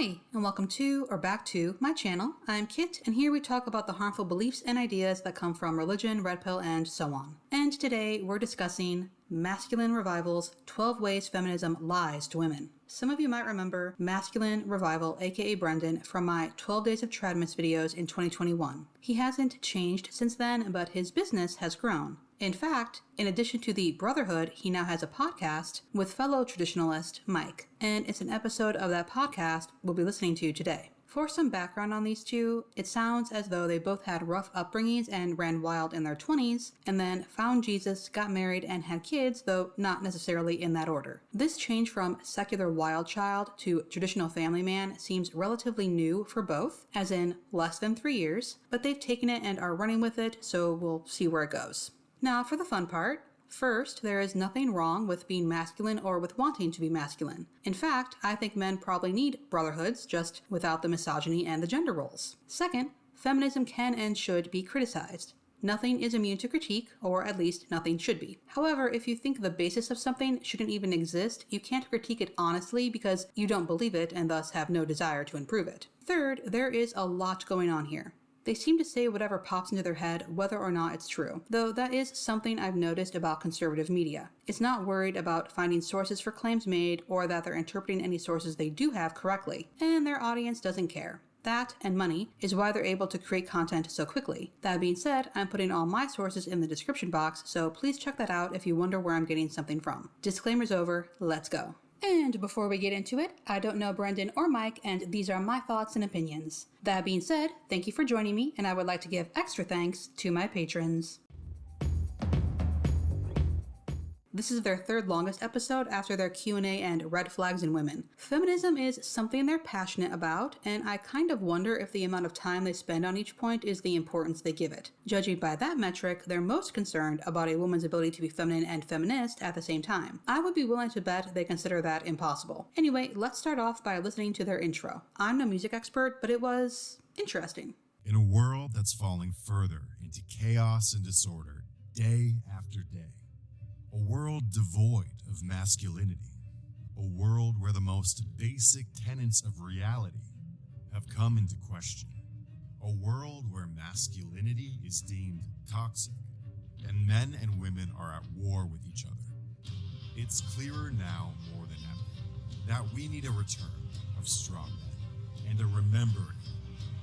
Hi, and welcome to or back to my channel. I'm Kit, and here we talk about the harmful beliefs and ideas that come from religion, red pill, and so on. And today we're discussing Masculine Revival's 12 Ways Feminism Lies to Women. Some of you might remember Masculine Revival, aka Brendan, from my 12 Days of Tradmus videos in 2021. He hasn't changed since then, but his business has grown. In fact, in addition to the Brotherhood, he now has a podcast with fellow traditionalist Mike, and it's an episode of that podcast we'll be listening to today. For some background on these two, it sounds as though they both had rough upbringings and ran wild in their 20s, and then found Jesus, got married, and had kids, though not necessarily in that order. This change from secular wild child to traditional family man seems relatively new for both, as in less than 3 years, but they've taken it and are running with it, so we'll see where it goes. Now for the fun part. First, there is nothing wrong with being masculine or with wanting to be masculine. In fact, I think men probably need brotherhoods, just without the misogyny and the gender roles. Second, feminism can and should be criticized. Nothing is immune to critique, or at least nothing should be. However, if you think the basis of something shouldn't even exist, you can't critique it honestly because you don't believe it and thus have no desire to improve it. Third, there is a lot going on here. They seem to say whatever pops into their head, whether or not it's true. Though that is something I've noticed about conservative media. It's not worried about finding sources for claims made or that they're interpreting any sources they do have correctly, and their audience doesn't care. That, and money, is why they're able to create content so quickly. That being said, I'm putting all my sources in the description box, so please check that out if you wonder where I'm getting something from. Disclaimer's over, let's go. And before we get into it, I don't know Brendan or Mike, and these are my thoughts and opinions. That being said, thank you for joining me, and I would like to give extra thanks to my patrons. This is their third longest episode after their Q&A and red flags in women. Feminism is something they're passionate about, and I kind of wonder if the amount of time they spend on each point is the importance they give it. Judging by that metric, they're most concerned about a woman's ability to be feminine and feminist at the same time. I would be willing to bet they consider that impossible. Anyway, let's start off by listening to their intro. I'm no music expert, but it was interesting. In a world that's falling further into chaos and disorder day after day, a world devoid of masculinity, a world where the most basic tenets of reality have come into question, a world where masculinity is deemed toxic, and men and women are at war with each other. It's clearer now more than ever that we need a return of strong men and a remembering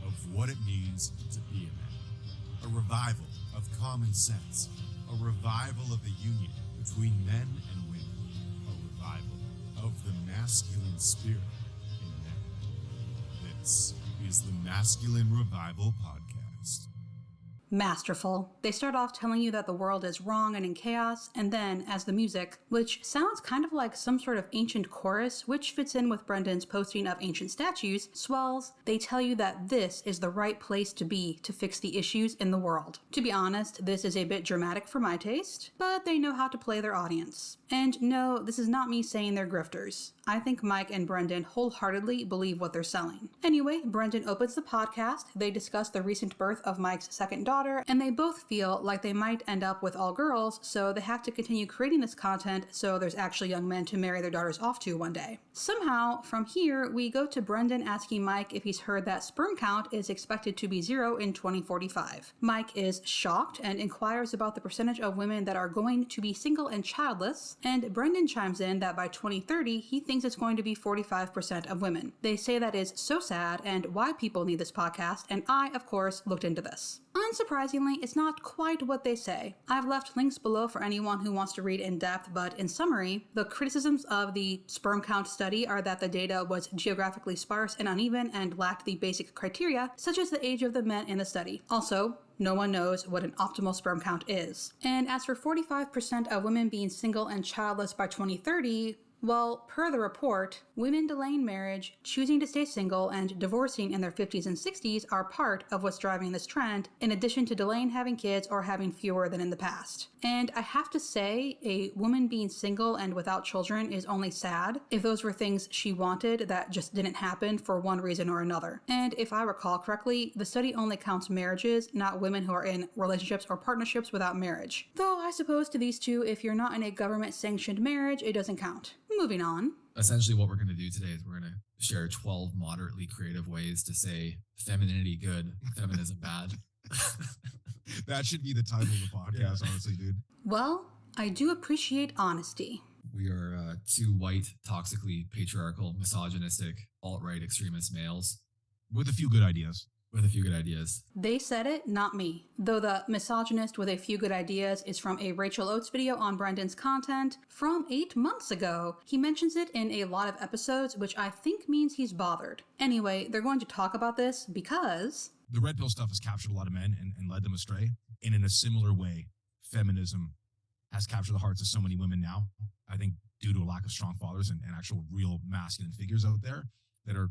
of what it means to be a man, a revival of common sense, a revival of the union between men and women, a revival of the masculine spirit in men. This is the Masculine Revival Podcast. Masterful. They start off telling you that the world is wrong and in chaos, and then, as the music, which sounds kind of like some sort of ancient chorus, which fits in with Brendan's posting of ancient statues, swells, they tell you that this is the right place to be to fix the issues in the world. To be honest, this is a bit dramatic for my taste, but they know how to play their audience. And no, this is not me saying they're grifters. I think Mike and Brendan wholeheartedly believe what they're selling. Anyway, Brendan opens the podcast, they discuss the recent birth of Mike's second daughter, and they both feel like they might end up with all girls, so they have to continue creating this content so there's actually young men to marry their daughters off to one day. Somehow, from here, we go to Brendan asking Mike if he's heard that sperm count is expected to be 0 in 2045. Mike is shocked and inquires about the percentage of women that are going to be single and childless, and Brendan chimes in that by 2030, he thinks it's going to be 45% of women. They say that is so sad and why people need this podcast, and I, of course, looked into this. Unsurprisingly, it's not quite what they say. I've left links below for anyone who wants to read in depth, but in summary, the criticisms of the sperm count study are that the data was geographically sparse and uneven and lacked the basic criteria, such as the age of the men in the study. Also, no one knows what an optimal sperm count is. And as for 45% of women being single and childless by 2030, well, per the report, women delaying marriage, choosing to stay single, and divorcing in their 50s and 60s are part of what's driving this trend, in addition to delaying having kids or having fewer than in the past. And I have to say, a woman being single and without children is only sad if those were things she wanted that just didn't happen for one reason or another. And if I recall correctly, the study only counts marriages, not women who are in relationships or partnerships without marriage. Though I suppose to these two, if you're not in a government-sanctioned marriage, it doesn't count. Moving on. Essentially, what we're going to do today is we're going to share 12 moderately creative ways to say femininity good, feminism bad. That should be the title of the podcast, honestly, dude. Well, I do appreciate honesty. We are two white, toxically patriarchal, misogynistic, alt-right extremist males. With a few good ideas. They said it, not me. Though the misogynist with a few good ideas is from a Rachel Oates video on Brendan's content from 8 months ago. He mentions it in a lot of episodes, which I think means he's bothered. Anyway, they're going to talk about this because the red pill stuff has captured a lot of men and led them astray. And in a similar way, feminism has captured the hearts of so many women now, I think due to a lack of strong fathers and actual real masculine figures out there that are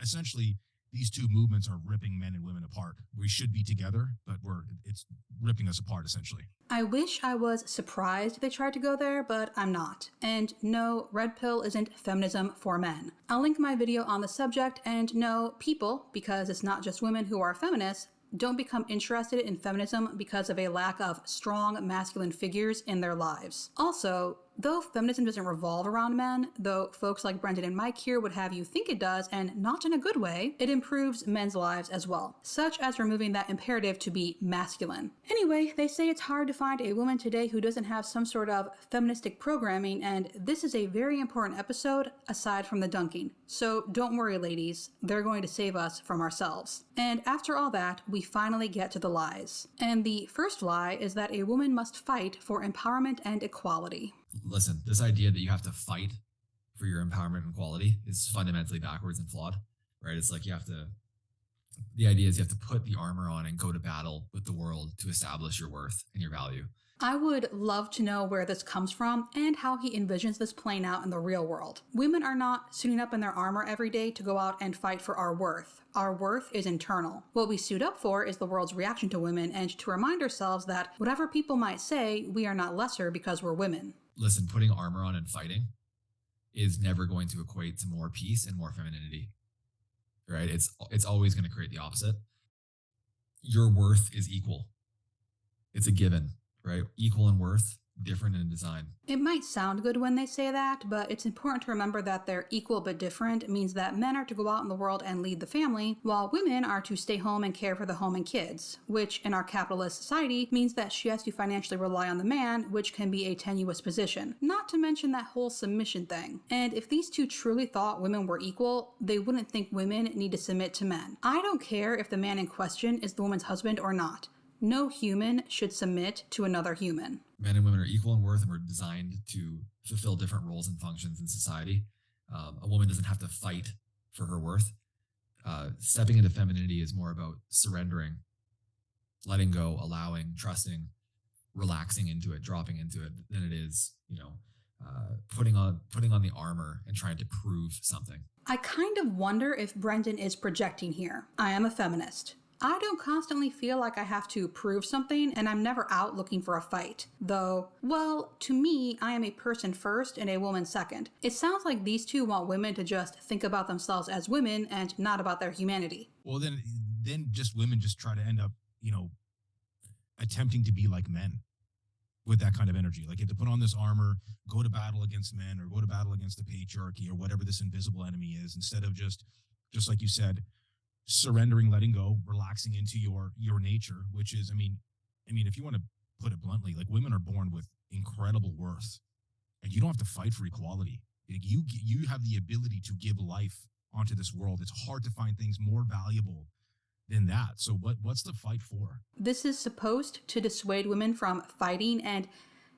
essentially, these two movements are ripping men and women apart. We should be together, but it's ripping us apart, essentially. I wish I was surprised they tried to go there, but I'm not. And no, red pill isn't feminism for men. I'll link my video on the subject, and no, people, because it's not just women who are feminists, don't become interested in feminism because of a lack of strong masculine figures in their lives. Also, though feminism doesn't revolve around men, though folks like Brendan and Mike here would have you think it does, and not in a good way, it improves men's lives as well, such as removing that imperative to be masculine. Anyway, they say it's hard to find a woman today who doesn't have some sort of feministic programming, and this is a very important episode aside from the dunking. So don't worry, ladies, they're going to save us from ourselves. And after all that, we finally get to the lies. And the first lie is that a woman must fight for empowerment and equality. Listen, this idea that you have to fight for your empowerment and equality is fundamentally backwards and flawed, right? It's like the idea is you have to put the armor on and go to battle with the world to establish your worth and your value. I would love to know where this comes from and how he envisions this playing out in the real world. Women are not suiting up in their armor every day to go out and fight for our worth. Our worth is internal. What we suit up for is the world's reaction to women, and to remind ourselves that whatever people might say, we are not lesser because we're women. Listen, putting armor on and fighting is never going to equate to more peace and more femininity, right? It's always going to create the opposite. Your worth is equal. It's a given, right? Equal in worth, different in design. It might sound good when they say that, but it's important to remember that they're equal but different means that men are to go out in the world and lead the family, while women are to stay home and care for the home and kids, which in our capitalist society means that she has to financially rely on the man, which can be a tenuous position. Not to mention that whole submission thing. And if these two truly thought women were equal, they wouldn't think women need to submit to men. I don't care if the man in question is the woman's husband or not. No human should submit to another human. Men and women are equal in worth, and we're designed to fulfill different roles and functions in society. A woman doesn't have to fight for her worth. Stepping into femininity is more about surrendering, letting go, allowing, trusting, relaxing into it, dropping into it, than it is, putting on the armor and trying to prove something. I kind of wonder if Brendan is projecting here. I am a feminist. I don't constantly feel like I have to prove something, and I'm never out looking for a fight. Though, well, to me, I am a person first and a woman second. It sounds like these two want women to just think about themselves as women and not about their humanity. Well, then just women just try to end up, attempting to be like men with that kind of energy. Like you have to put on this armor, go to battle against men, or go to battle against the patriarchy or whatever this invisible enemy is, instead of just like you said, surrendering, letting go, relaxing into your nature, which is, I mean, if you want to put it bluntly, like women are born with incredible worth, and you don't have to fight for equality. You have the ability to give life onto this world. It's hard to find things more valuable than that. So what's the fight for? This is supposed to dissuade women from fighting, and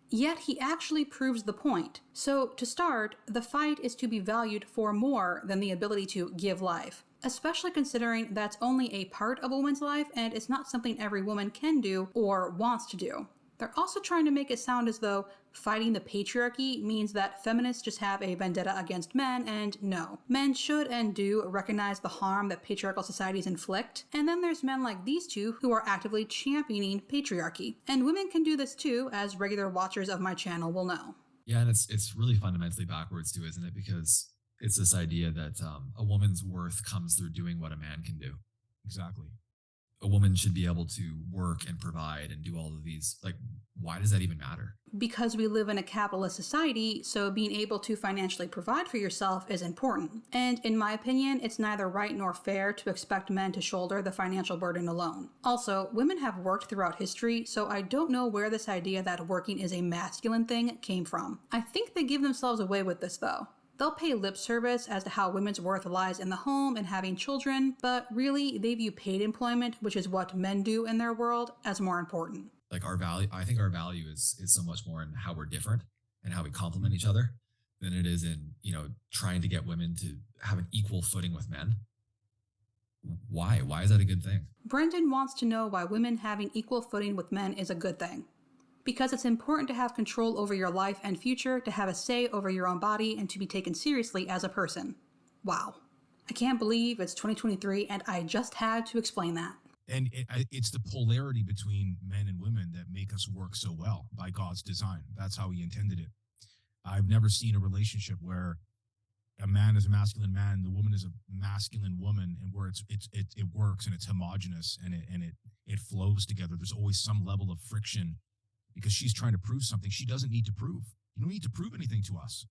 yet he actually proves the point. So to start, the fight is to be valued for more than the ability to give life. Especially considering that's only a part of a woman's life and it's not something every woman can do or wants to do. They're also trying to make it sound as though fighting the patriarchy means that feminists just have a vendetta against men, and no. Men should and do recognize the harm that patriarchal societies inflict, and then there's men like these two who are actively championing patriarchy. And women can do this too, as regular watchers of my channel will know. Yeah, and it's really fundamentally backwards too, isn't it? Because it's this idea that a woman's worth comes through doing what a man can do. Exactly. a woman should be able to work and provide and do all of these. Like, why does that even matter? Because we live in a capitalist society, so being able to financially provide for yourself is important. And in my opinion, it's neither right nor fair to expect men to shoulder the financial burden alone. Also, women have worked throughout history, so I don't know where this idea that working is a masculine thing came from. I think they give themselves away with this though. They'll pay lip service as to how women's worth lies in the home and having children, but really they view paid employment, which is what men do in their world, as more important. Like our value, I think our value is so much more in how we're different and how we complement each other than it is in, trying to get women to have an equal footing with men. Why? Why is that a good thing? Brendan wants to know why women having equal footing with men is a good thing. Because it's important to have control over your life and future, to have a say over your own body, and to be taken seriously as a person. Wow. I can't believe it's 2023 and I just had to explain that. And it's the polarity between men and women that make us work so well by God's design. That's how he intended it. I've never seen a relationship where a man is a masculine man, the woman is a masculine woman, and where it works and it's homogenous and it flows together. There's always some level of friction because she's trying to prove something she doesn't need to prove. You don't need to prove anything to us.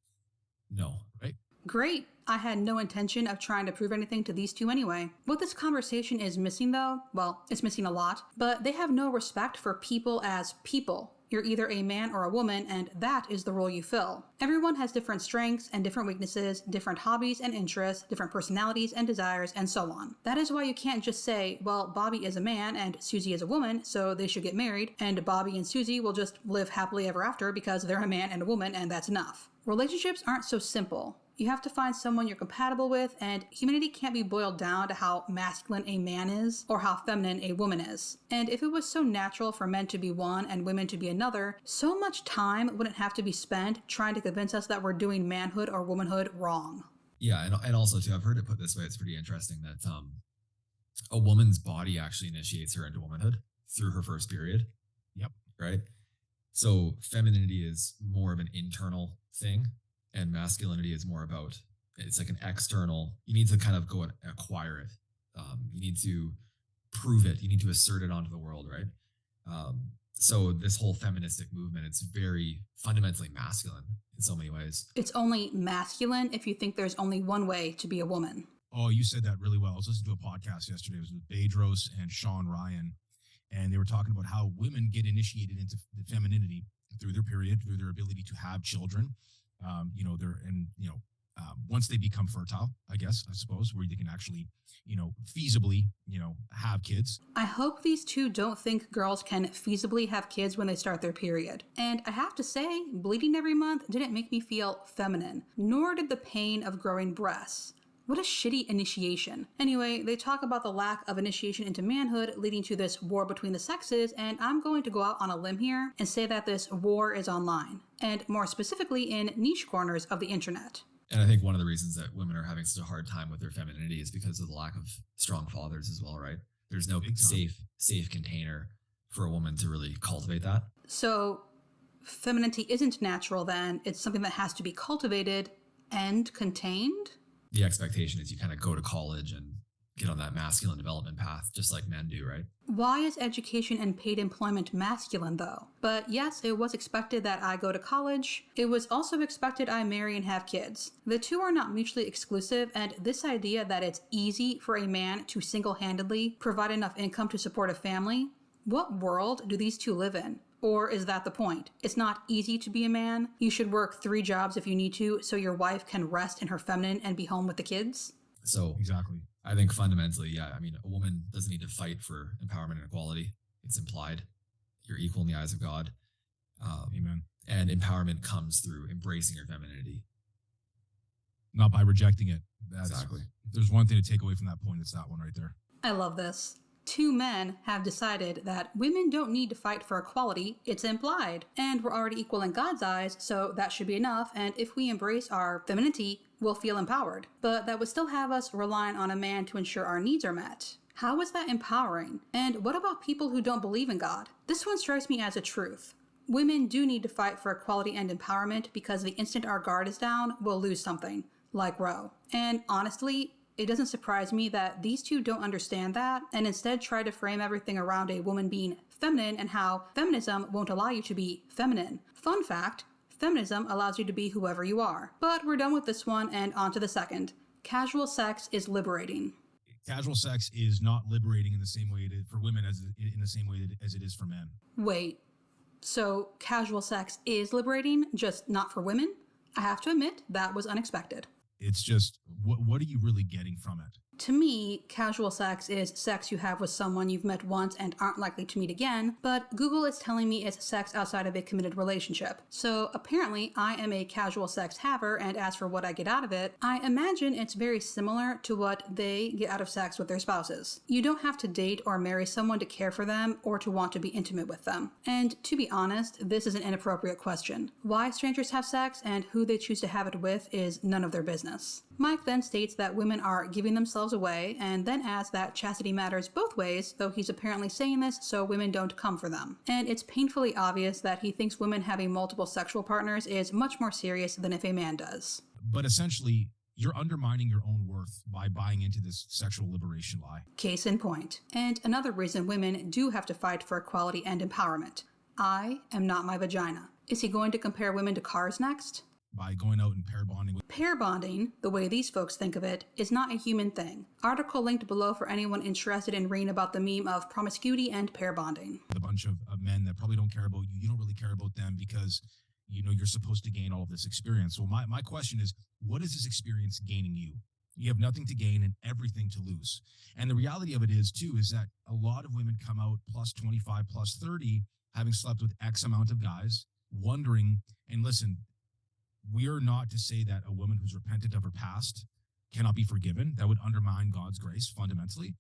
No. Right? Great. I had no intention of trying to prove anything to these two anyway. What this conversation is missing though, well, it's missing a lot, but they have no respect for people as people. You're either a man or a woman, and that is the role you fill. Everyone has different strengths and different weaknesses, different hobbies and interests, different personalities and desires, and so on. That is why you can't just say, well, Bobby is a man and Susie is a woman, so they should get married, and Bobby and Susie will just live happily ever after because they're a man and a woman, and that's enough. Relationships aren't so simple. You have to find someone you're compatible with, and humanity can't be boiled down to how masculine a man is or how feminine a woman is. And if it was so natural for men to be one and women to be another, so much time wouldn't have to be spent trying to convince us that we're doing manhood or womanhood wrong. Yeah, and also too, I've heard it put this way, it's pretty interesting that a woman's body actually initiates her into womanhood through her first period. Yep. Right? So femininity is more of an internal thing, and masculinity is more about, it's like an external, you need to kind of go and acquire it. You need to prove it. You need to assert it onto the world, right? So this whole feministic movement, it's very fundamentally masculine in so many ways. It's only masculine if you think there's only one way to be a woman. Oh, you said that really well. I was listening to a podcast yesterday. It was with Bedros and Sean Ryan, and they were talking about how women get initiated into femininity through their period, through their ability to have children. Once they become fertile, I suppose, where they can actually, feasibly, have kids. I hope these two don't think girls can feasibly have kids when they start their period. And I have to say, bleeding every month didn't make me feel feminine, nor did the pain of growing breasts. What a shitty initiation. Anyway, they talk about the lack of initiation into manhood leading to this war between the sexes, and I'm going to go out on a limb here and say that this war is online, and more specifically in niche corners of the internet. And I think one of the reasons that women are having such a hard time with their femininity is because of the lack of strong fathers as well, right? There's no safe container for a woman to really cultivate that. So femininity isn't natural then, it's something that has to be cultivated and contained? The expectation is you kind of go to college and get on that masculine development path, just like men do, right? Why is education and paid employment masculine, though? But yes, it was expected that I go to college. It was also expected I marry and have kids. The two are not mutually exclusive, and this idea that it's easy for a man to single-handedly provide enough income to support a family, what world do these two live in? Or is that the point? It's not easy to be a man. You should work 3 jobs if you need to, so your wife can rest in her feminine and be home with the kids? So Exactly. I think fundamentally, yeah, I mean, a woman doesn't need to fight for empowerment and equality. It's implied. You're equal in the eyes of God. Amen. And empowerment comes through embracing your femininity. Not by rejecting it. Exactly. If there's one thing to take away from that point, it's that one right there. I love this. 2 men have decided that women don't need to fight for equality, it's implied. And we're already equal in God's eyes, so that should be enough, and if we embrace our femininity, we'll feel empowered. But that would still have us relying on a man to ensure our needs are met. How is that empowering? And what about people who don't believe in God? This one strikes me as a truth. Women do need to fight for equality and empowerment because the instant our guard is down, we'll lose something, like Roe. And honestly, It doesn't surprise me that these two don't understand that and instead try to frame everything around a woman being feminine and how feminism won't allow you to be feminine. Fun fact, feminism allows you to be whoever you are. But we're done with this one and on to the second. Casual sex is liberating. Casual sex is not liberating in the same way it is for women in the same way as it is for men. Wait, so casual sex is liberating, just not for women? I have to admit, that was unexpected. It's just, what are you really getting from it? To me, casual sex is sex you have with someone you've met once and aren't likely to meet again, but Google is telling me it's sex outside of a committed relationship. So apparently I am a casual sex haver, and as for what I get out of it, I imagine it's very similar to what they get out of sex with their spouses. You don't have to date or marry someone to care for them or to want to be intimate with them. And to be honest, this is an inappropriate question. Why strangers have sex and who they choose to have it with is none of their business. Mike then states that women are giving themselves away, and then adds that chastity matters both ways, though he's apparently saying this so women don't come for them. And it's painfully obvious that he thinks women having multiple sexual partners is much more serious than if a man does. But essentially, you're undermining your own worth by buying into this sexual liberation lie. Case in point. And another reason women do have to fight for equality and empowerment. I am not my vagina. Is he going to compare women to cars next? By going out and pair bonding with... Pair bonding, the way these folks think of it, is not a human thing. Article linked below for anyone interested in reading about the meme of promiscuity and pair bonding. A bunch of men that probably don't care about you. You don't really care about them because, you know, you're supposed to gain all of this experience. So my question is, what is this experience gaining you? You have nothing to gain and everything to lose. And the reality of it is, too, is that a lot of women come out plus 25, plus 30, having slept with X amount of guys, wondering, and listen, we are not to say that a woman who's repentant of her past cannot be forgiven. That would undermine God's grace fundamentally.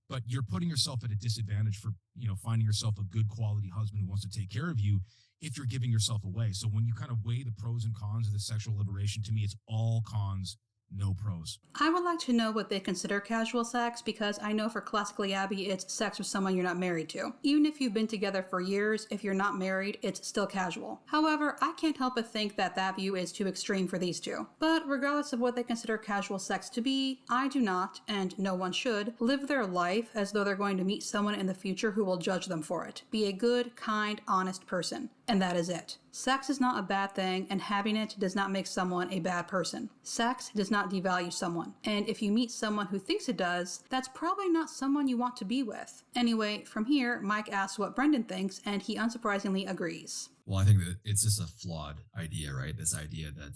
But you're putting yourself at a disadvantage for, you know, finding yourself a good quality husband who wants to take care of you if you're giving yourself away. So when you kind of weigh the pros and cons of the sexual liberation, to me, it's all cons, no pros. I would like to know what they consider casual sex, because I know for classically Abby, it's sex with someone you're not married to. Even if you've been together for years, if you're not married, it's still casual. However, I can't help but think that that view is too extreme for these two. But regardless of what they consider casual sex to be, I do not, and no one should, live their life as though they're going to meet someone in the future who will judge them for it. Be a good, kind, honest person. And that is it. Sex is not a bad thing, and having it does not make someone a bad person. Sex does not devalue someone, and if you meet someone who thinks it does, that's probably not someone you want to be with. Anyway, from here, Mike asks what Brendan thinks, and he unsurprisingly agrees. Well, I think that it's just a flawed idea, right? This idea that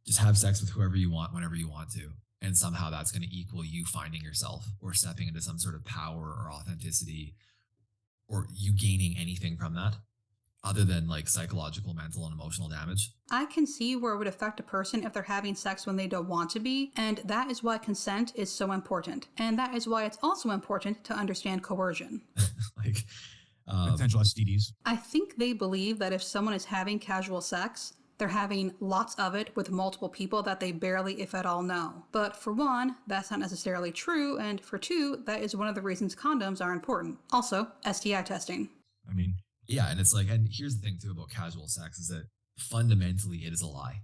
just have sex with whoever you want, whenever you want to, and somehow that's going to equal you finding yourself or stepping into some sort of power or authenticity, or you gaining anything from that, other than like psychological, mental, and emotional damage. I can see where it would affect a person if they're having sex when they don't want to be, and that is why consent is so important. And that is why it's also important to understand coercion. Potential STDs. I think they believe that if someone is having casual sex, they're having lots of it with multiple people that they barely, if at all, know. But for one, that's not necessarily true, and for two, that is one of the reasons condoms are important. Also, STI testing. Yeah, and it's like, and here's the thing too about casual sex is that fundamentally it is a lie.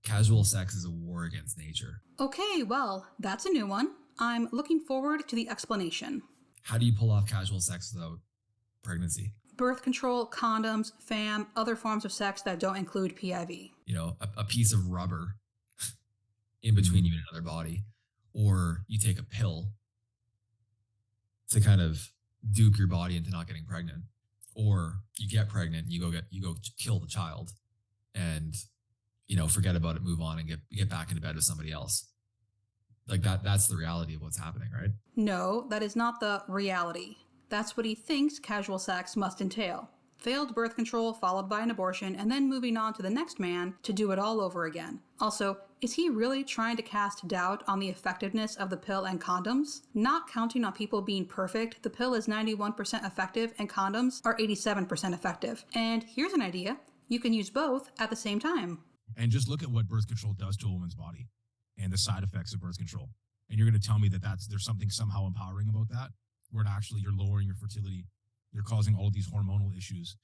Casual sex is a war against nature. Okay, well, that's a new one. I'm looking forward to the explanation. How do you pull off casual sex without pregnancy? Birth control, condoms, FAM, other forms of sex that don't include PIV. You know, a piece of rubber in between you and another body, or you take a pill to kind of dupe your body into not getting pregnant. Or you get pregnant, you go kill the child, and forget about it, move on, and get back into bed with somebody else. Like that's the reality of what's happening, right? No, that is not the reality. That's what he thinks casual sex must entail. Failed birth control followed by an abortion, and then moving on to the next man to do it all over again. Also, is he really trying to cast doubt on the effectiveness of the pill and condoms? Not counting on people being perfect, the pill is 91% effective and condoms are 87% effective. And here's an idea. You can use both at the same time. And just look at what birth control does to a woman's body and the side effects of birth control. And you're going to tell me that there's something somehow empowering about that, where actually you're lowering your fertility, you're causing all of these hormonal issues.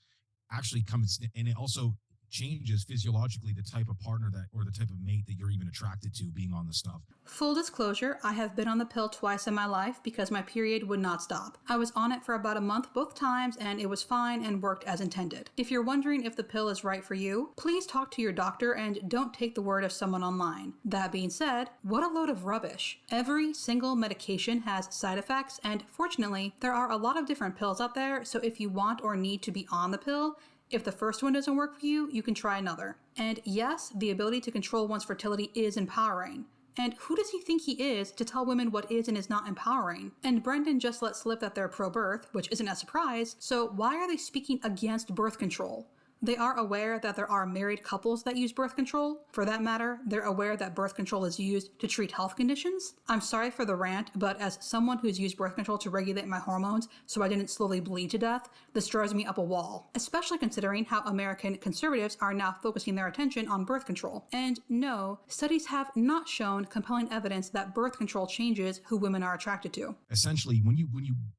Actually comes, and it also changes physiologically the type of partner that, or the type of mate that you're even attracted to being on the stuff. Full disclosure, I have been on the pill twice in my life because my period would not stop. I was on it for about a month both times and it was fine and worked as intended. If you're wondering if the pill is right for you, please talk to your doctor and don't take the word of someone online. That being said, what a load of rubbish. Every single medication has side effects, and fortunately, there are a lot of different pills out there, so if you want or need to be on the pill, if the first one doesn't work for you, you can try another. And yes, the ability to control one's fertility is empowering. And who does he think he is to tell women what is and is not empowering? And Brendan just let slip that they're pro-birth, which isn't a surprise, so why are they speaking against birth control? They are aware that there are married couples that use birth control. For that matter, they're aware that birth control is used to treat health conditions. I'm sorry for the rant, but as someone who's used birth control to regulate my hormones so I didn't slowly bleed to death, this drives me up a wall, especially considering how American conservatives are now focusing their attention on birth control. And no, studies have not shown compelling evidence that birth control changes who women are attracted to. Essentially, when you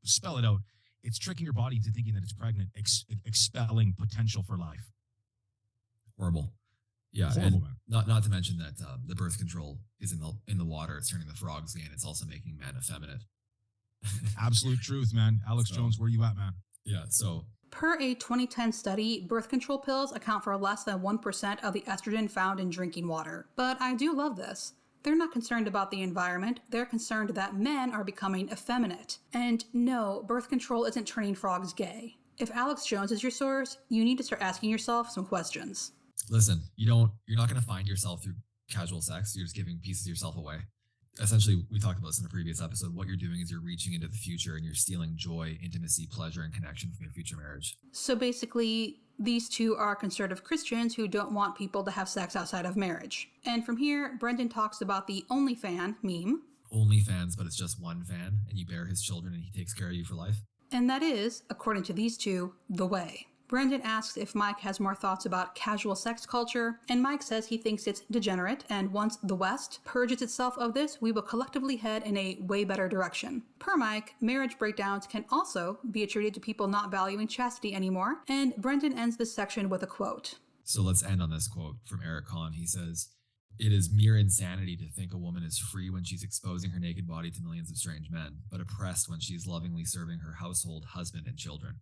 spell it out, it's tricking your body into thinking that it's pregnant, expelling potential for life. Horrible. Yeah, Horrible, and not to mention that the birth control is in the water. It's turning the frogs gay, and it's also making men effeminate. Absolute truth, man. Alex Jones, where you at, man? Yeah, so per a 2010 study, birth control pills account for less than 1% of the estrogen found in drinking water. But I do love this. They're not concerned about the environment, they're concerned that men are becoming effeminate. And no, birth control isn't turning frogs gay. If Alex Jones is your source, you need to start asking yourself some questions. Listen, you're not going to find yourself through casual sex. You're just giving pieces of yourself away. Essentially, we talked about this in a previous episode. What you're doing is you're reaching into the future and you're stealing joy, intimacy, pleasure, and connection from your future marriage. So basically, these two are conservative Christians who don't want people to have sex outside of marriage. And from here, Brendan talks about the OnlyFan meme. OnlyFans, but it's just one fan, and you bear his children and he takes care of you for life. And that is, according to these two, the way. Brendan asks if Mike has more thoughts about casual sex culture, and Mike says he thinks it's degenerate, and once the West purges itself of this, we will collectively head in a way better direction. Per Mike, marriage breakdowns can also be attributed to people not valuing chastity anymore, and Brendan ends this section with a quote. So let's end on this quote from Eric Kahn. He says, "It is mere insanity to think a woman is free when she's exposing her naked body to millions of strange men, but oppressed when she's lovingly serving her household, husband, and children."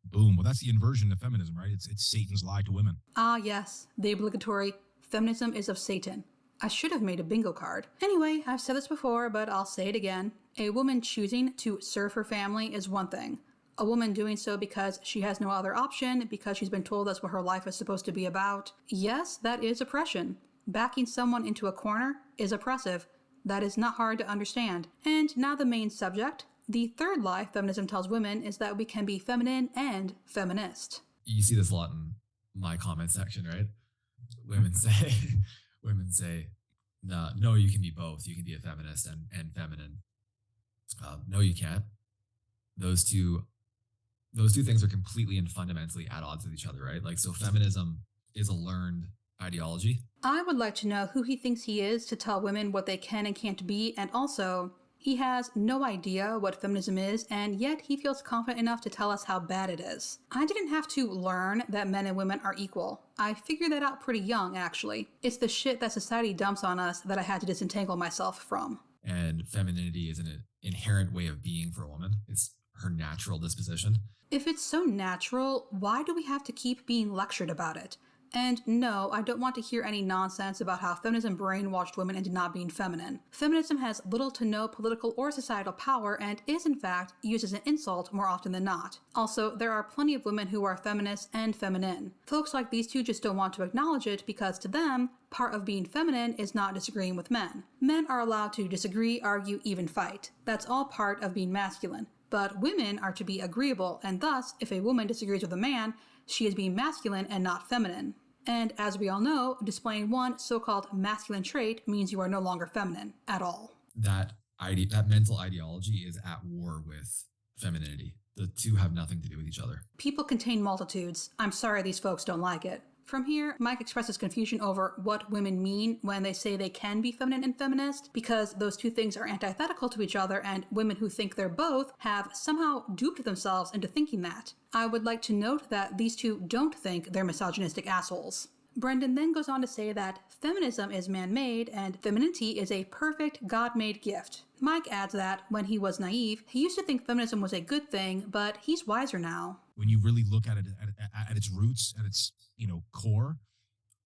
Boom. Well, that's the inversion of feminism, right? It's Satan's lie to women. Ah, yes, the obligatory feminism is of Satan. I should have made a bingo card. Anyway, I've said this before, but I'll say it again. A woman choosing to serve her family is one thing. A woman doing so because she has no other option, because she's been told that's what her life is supposed to be about. Yes, that is oppression. Backing someone into a corner is oppressive. That is not hard to understand. And now the main subject. The third lie feminism tells women is that we can be feminine and feminist. You see this a lot in my comment section, right? Women say, no, you can be both. You can be a feminist and feminine. No, you can't. Those two things are completely and fundamentally at odds with each other, right? Like, so feminism is a learned ideology. I would like to know who he thinks he is to tell women what they can and can't be, and also, he has no idea what feminism is, and yet he feels confident enough to tell us how bad it is. I didn't have to learn that men and women are equal. I figured that out pretty young, actually. It's the shit that society dumps on us that I had to disentangle myself from. And femininity is an inherent way of being for a woman. It's her natural disposition. If it's so natural, why do we have to keep being lectured about it? And no, I don't want to hear any nonsense about how feminism brainwashed women into not being feminine. Feminism has little to no political or societal power and is in fact used as an insult more often than not. Also, there are plenty of women who are feminists and feminine. Folks like these two just don't want to acknowledge it because to them, part of being feminine is not disagreeing with men. Men are allowed to disagree, argue, even fight. That's all part of being masculine. But women are to be agreeable, and thus, if a woman disagrees with a man, she is being masculine and not feminine. And as we all know, displaying one so-called masculine trait means you are no longer feminine at all. That mental ideology is at war with femininity. The two have nothing to do with each other. People contain multitudes. I'm sorry these folks don't like it. From here, Mike expresses confusion over what women mean when they say they can be feminine and feminist, because those two things are antithetical to each other, and women who think they're both have somehow duped themselves into thinking that. I would like to note that these two don't think they're misogynistic assholes. Brendan then goes on to say that feminism is man-made and femininity is a perfect God-made gift. Mike adds that when he was naive, he used to think feminism was a good thing, but he's wiser now. When you really look at it at its roots, at its core,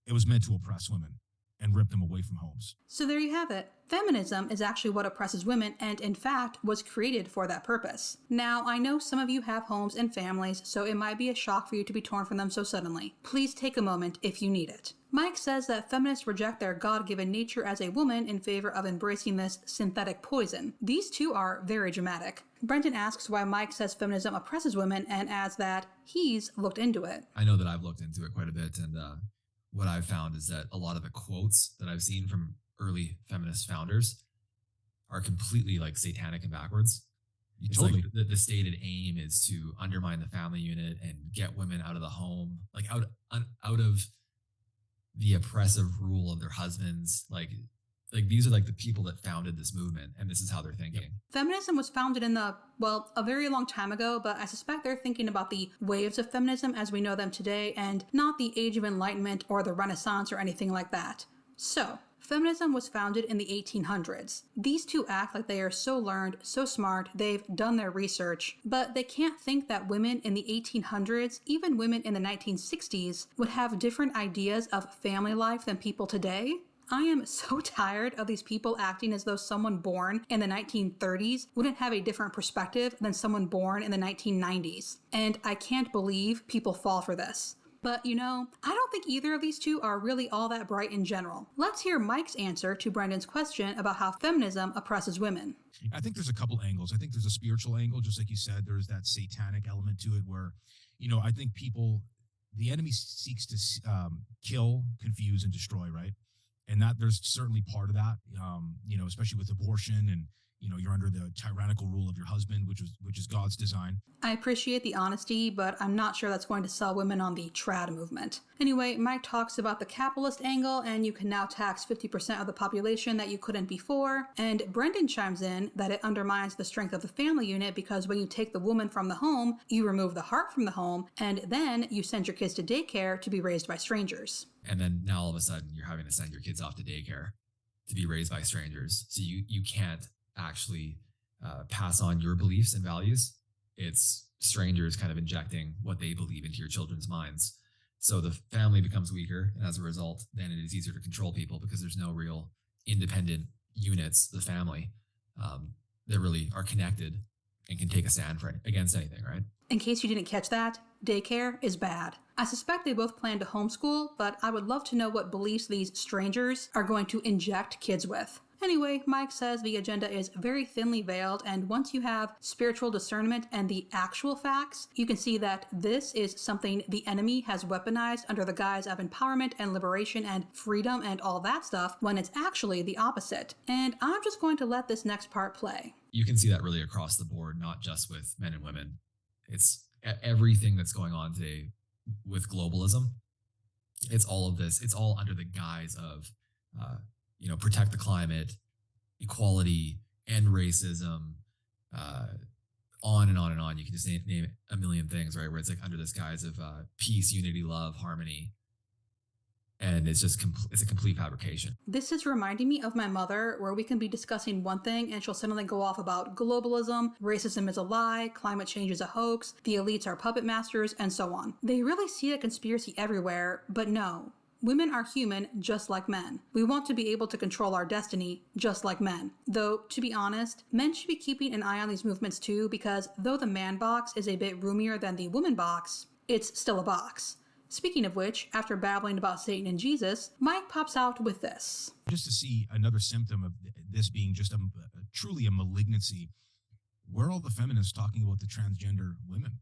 it was meant to oppress women and rip them away from homes. So there you have it. Feminism is actually what oppresses women and, in fact, was created for that purpose. Now, I know some of you have homes and families, so it might be a shock for you to be torn from them so suddenly. Please take a moment if you need it. Mike says that feminists reject their God-given nature as a woman in favor of embracing this synthetic poison. These two are very dramatic. Brendan asks why Mike says feminism oppresses women and adds that he's looked into it. I know that I've looked into it quite a bit, and what I've found is that a lot of the quotes that I've seen from early feminist founders are completely like satanic and backwards. It's Totally. like the stated aim is to undermine the family unit and get women out of the home, like out of the oppressive rule of their husbands. Like these are like the people that founded this movement, and this is how they're thinking. Yep. Feminism was founded in a very long time ago, but I suspect they're thinking about the waves of feminism as we know them today, and not the Age of Enlightenment or the Renaissance or anything like that. So, feminism was founded in the 1800s. These two act like they are so learned, so smart, they've done their research, but they can't think that women in the 1800s, even women in the 1960s, would have different ideas of family life than people today. I am so tired of these people acting as though someone born in the 1930s wouldn't have a different perspective than someone born in the 1990s. And I can't believe people fall for this. But I don't think either of these two are really all that bright in general. Let's hear Mike's answer to Brendan's question about how feminism oppresses women. I think there's a couple angles. I think there's a spiritual angle, just like you said. There's that satanic element to it where, I think the enemy seeks to kill, confuse, and destroy, right? And that there's certainly part of that, especially with abortion and, you're under the tyrannical rule of your husband, which is God's design. I appreciate the honesty, but I'm not sure that's going to sell women on the trad movement. Anyway, Mike talks about the capitalist angle, and you can now tax 50% of the population that you couldn't before. And Brendan chimes in that it undermines the strength of the family unit because when you take the woman from the home, you remove the heart from the home, and then you send your kids to daycare to be raised by strangers. And then now all of a sudden you're having to send your kids off to daycare to be raised by strangers. So you can't actually pass on your beliefs and values. It's strangers kind of injecting what they believe into your children's minds. So the family becomes weaker, and as a result, then it is easier to control people because there's no real independent units, the family, that really are connected and can take a stand against anything, right? In case you didn't catch that, daycare is bad. I suspect they both plan to homeschool, but I would love to know what beliefs these strangers are going to inject kids with. Anyway, Mike says the agenda is very thinly veiled, and once you have spiritual discernment and the actual facts, you can see that this is something the enemy has weaponized under the guise of empowerment and liberation and freedom and all that stuff, when it's actually the opposite. And I'm just going to let this next part play. You can see that really across the board, not just with men and women. It's everything that's going on today with globalism. It's all of this. It's all under the guise of protect the climate, equality, end racism, on and on and on. You can just name a million things, right? Where it's like under this guise of peace, unity, love, harmony. And it's just it's a complete fabrication. This is reminding me of my mother, where we can be discussing one thing and she'll suddenly go off about globalism, racism is a lie, climate change is a hoax, the elites are puppet masters, and so on. They really see a conspiracy everywhere, but no. Women are human just like men. We want to be able to control our destiny just like men. Though, to be honest, men should be keeping an eye on these movements too, because though the man box is a bit roomier than the woman box, it's still a box. Speaking of which, after babbling about Satan and Jesus, Mike pops out with this. Just to see another symptom of this being just truly a malignancy, where are all the feminists talking about the transgender women?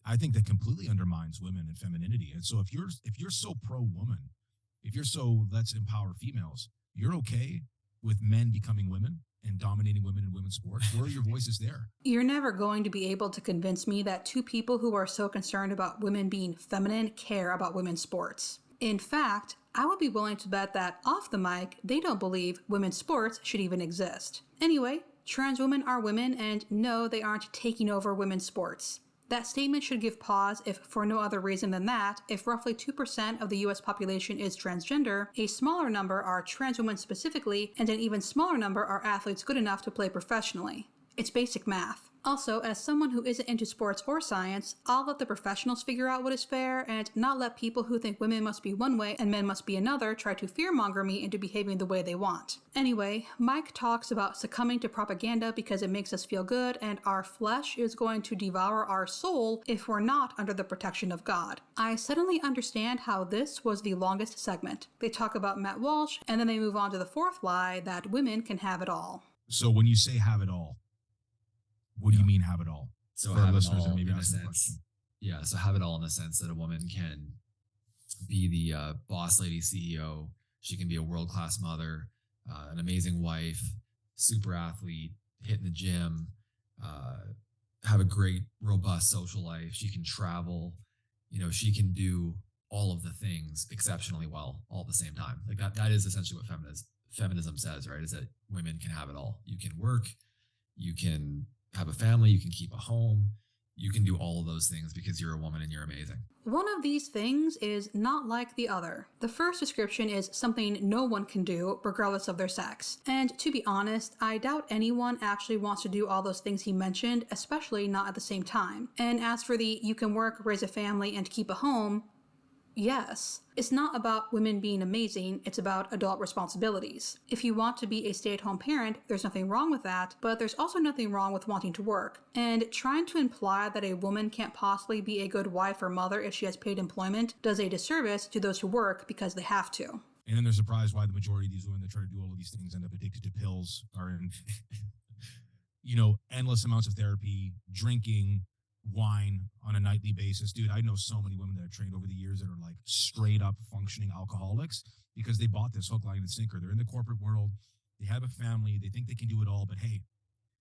I think that completely undermines women and femininity. And so if you're so pro-woman, if you're so let's empower females, you're okay with men becoming women and dominating women in women's women's sports. Where are your voices there? You're never going to be able to convince me that two people who are so concerned about women being feminine care about women's sports. In fact, I would be willing to bet that off the mic, they don't believe women's sports should even exist. Anyway, trans women are women, and no, they aren't taking over women's sports. That statement should give pause if for no other reason than that, if roughly 2% of the US population is transgender, a smaller number are trans women specifically, and an even smaller number are athletes good enough to play professionally. It's basic math. Also, as someone who isn't into sports or science, I'll let the professionals figure out what is fair and not let people who think women must be one way and men must be another try to fearmonger me into behaving the way they want. Anyway, Mike talks about succumbing to propaganda because it makes us feel good and our flesh is going to devour our soul if we're not under the protection of God. I suddenly understand how this was the longest segment. They talk about Matt Walsh and then they move on to the fourth lie that women can have it all. So when you say have it all, what do you mean have it all? So for our have it listeners all that maybe in a ask the sense. question. Yeah, so have it all in the sense that a woman can be the boss lady CEO. She can be a world-class mother, an amazing wife, super athlete, hit in the gym, have a great, robust social life. She can travel. She can do all of the things exceptionally well all at the same time. Like that is essentially what feminism says, right? Is that women can have it all. You can work, you can have a family, you can keep a home, you can do all of those things because you're a woman and you're amazing. One of these things is not like the other. The first description is something no one can do, regardless of their sex. And to be honest, I doubt anyone actually wants to do all those things he mentioned, especially not at the same time. And as for the you can work, raise a family, and keep a home, yes. It's not about women being amazing, it's about adult responsibilities. If you want to be a stay-at-home parent, there's nothing wrong with that, but there's also nothing wrong with wanting to work. And trying to imply that a woman can't possibly be a good wife or mother if she has paid employment does a disservice to those who work because they have to. And then they're surprised why the majority of these women that try to do all of these things end up addicted to pills, are in, endless amounts of therapy, drinking, wine on a nightly basis. Dude, I know so many women that I've trained over the years that are like straight up functioning alcoholics because they bought this hook, line, and sinker. They're in the corporate world. They have a family. They think they can do it all. But hey,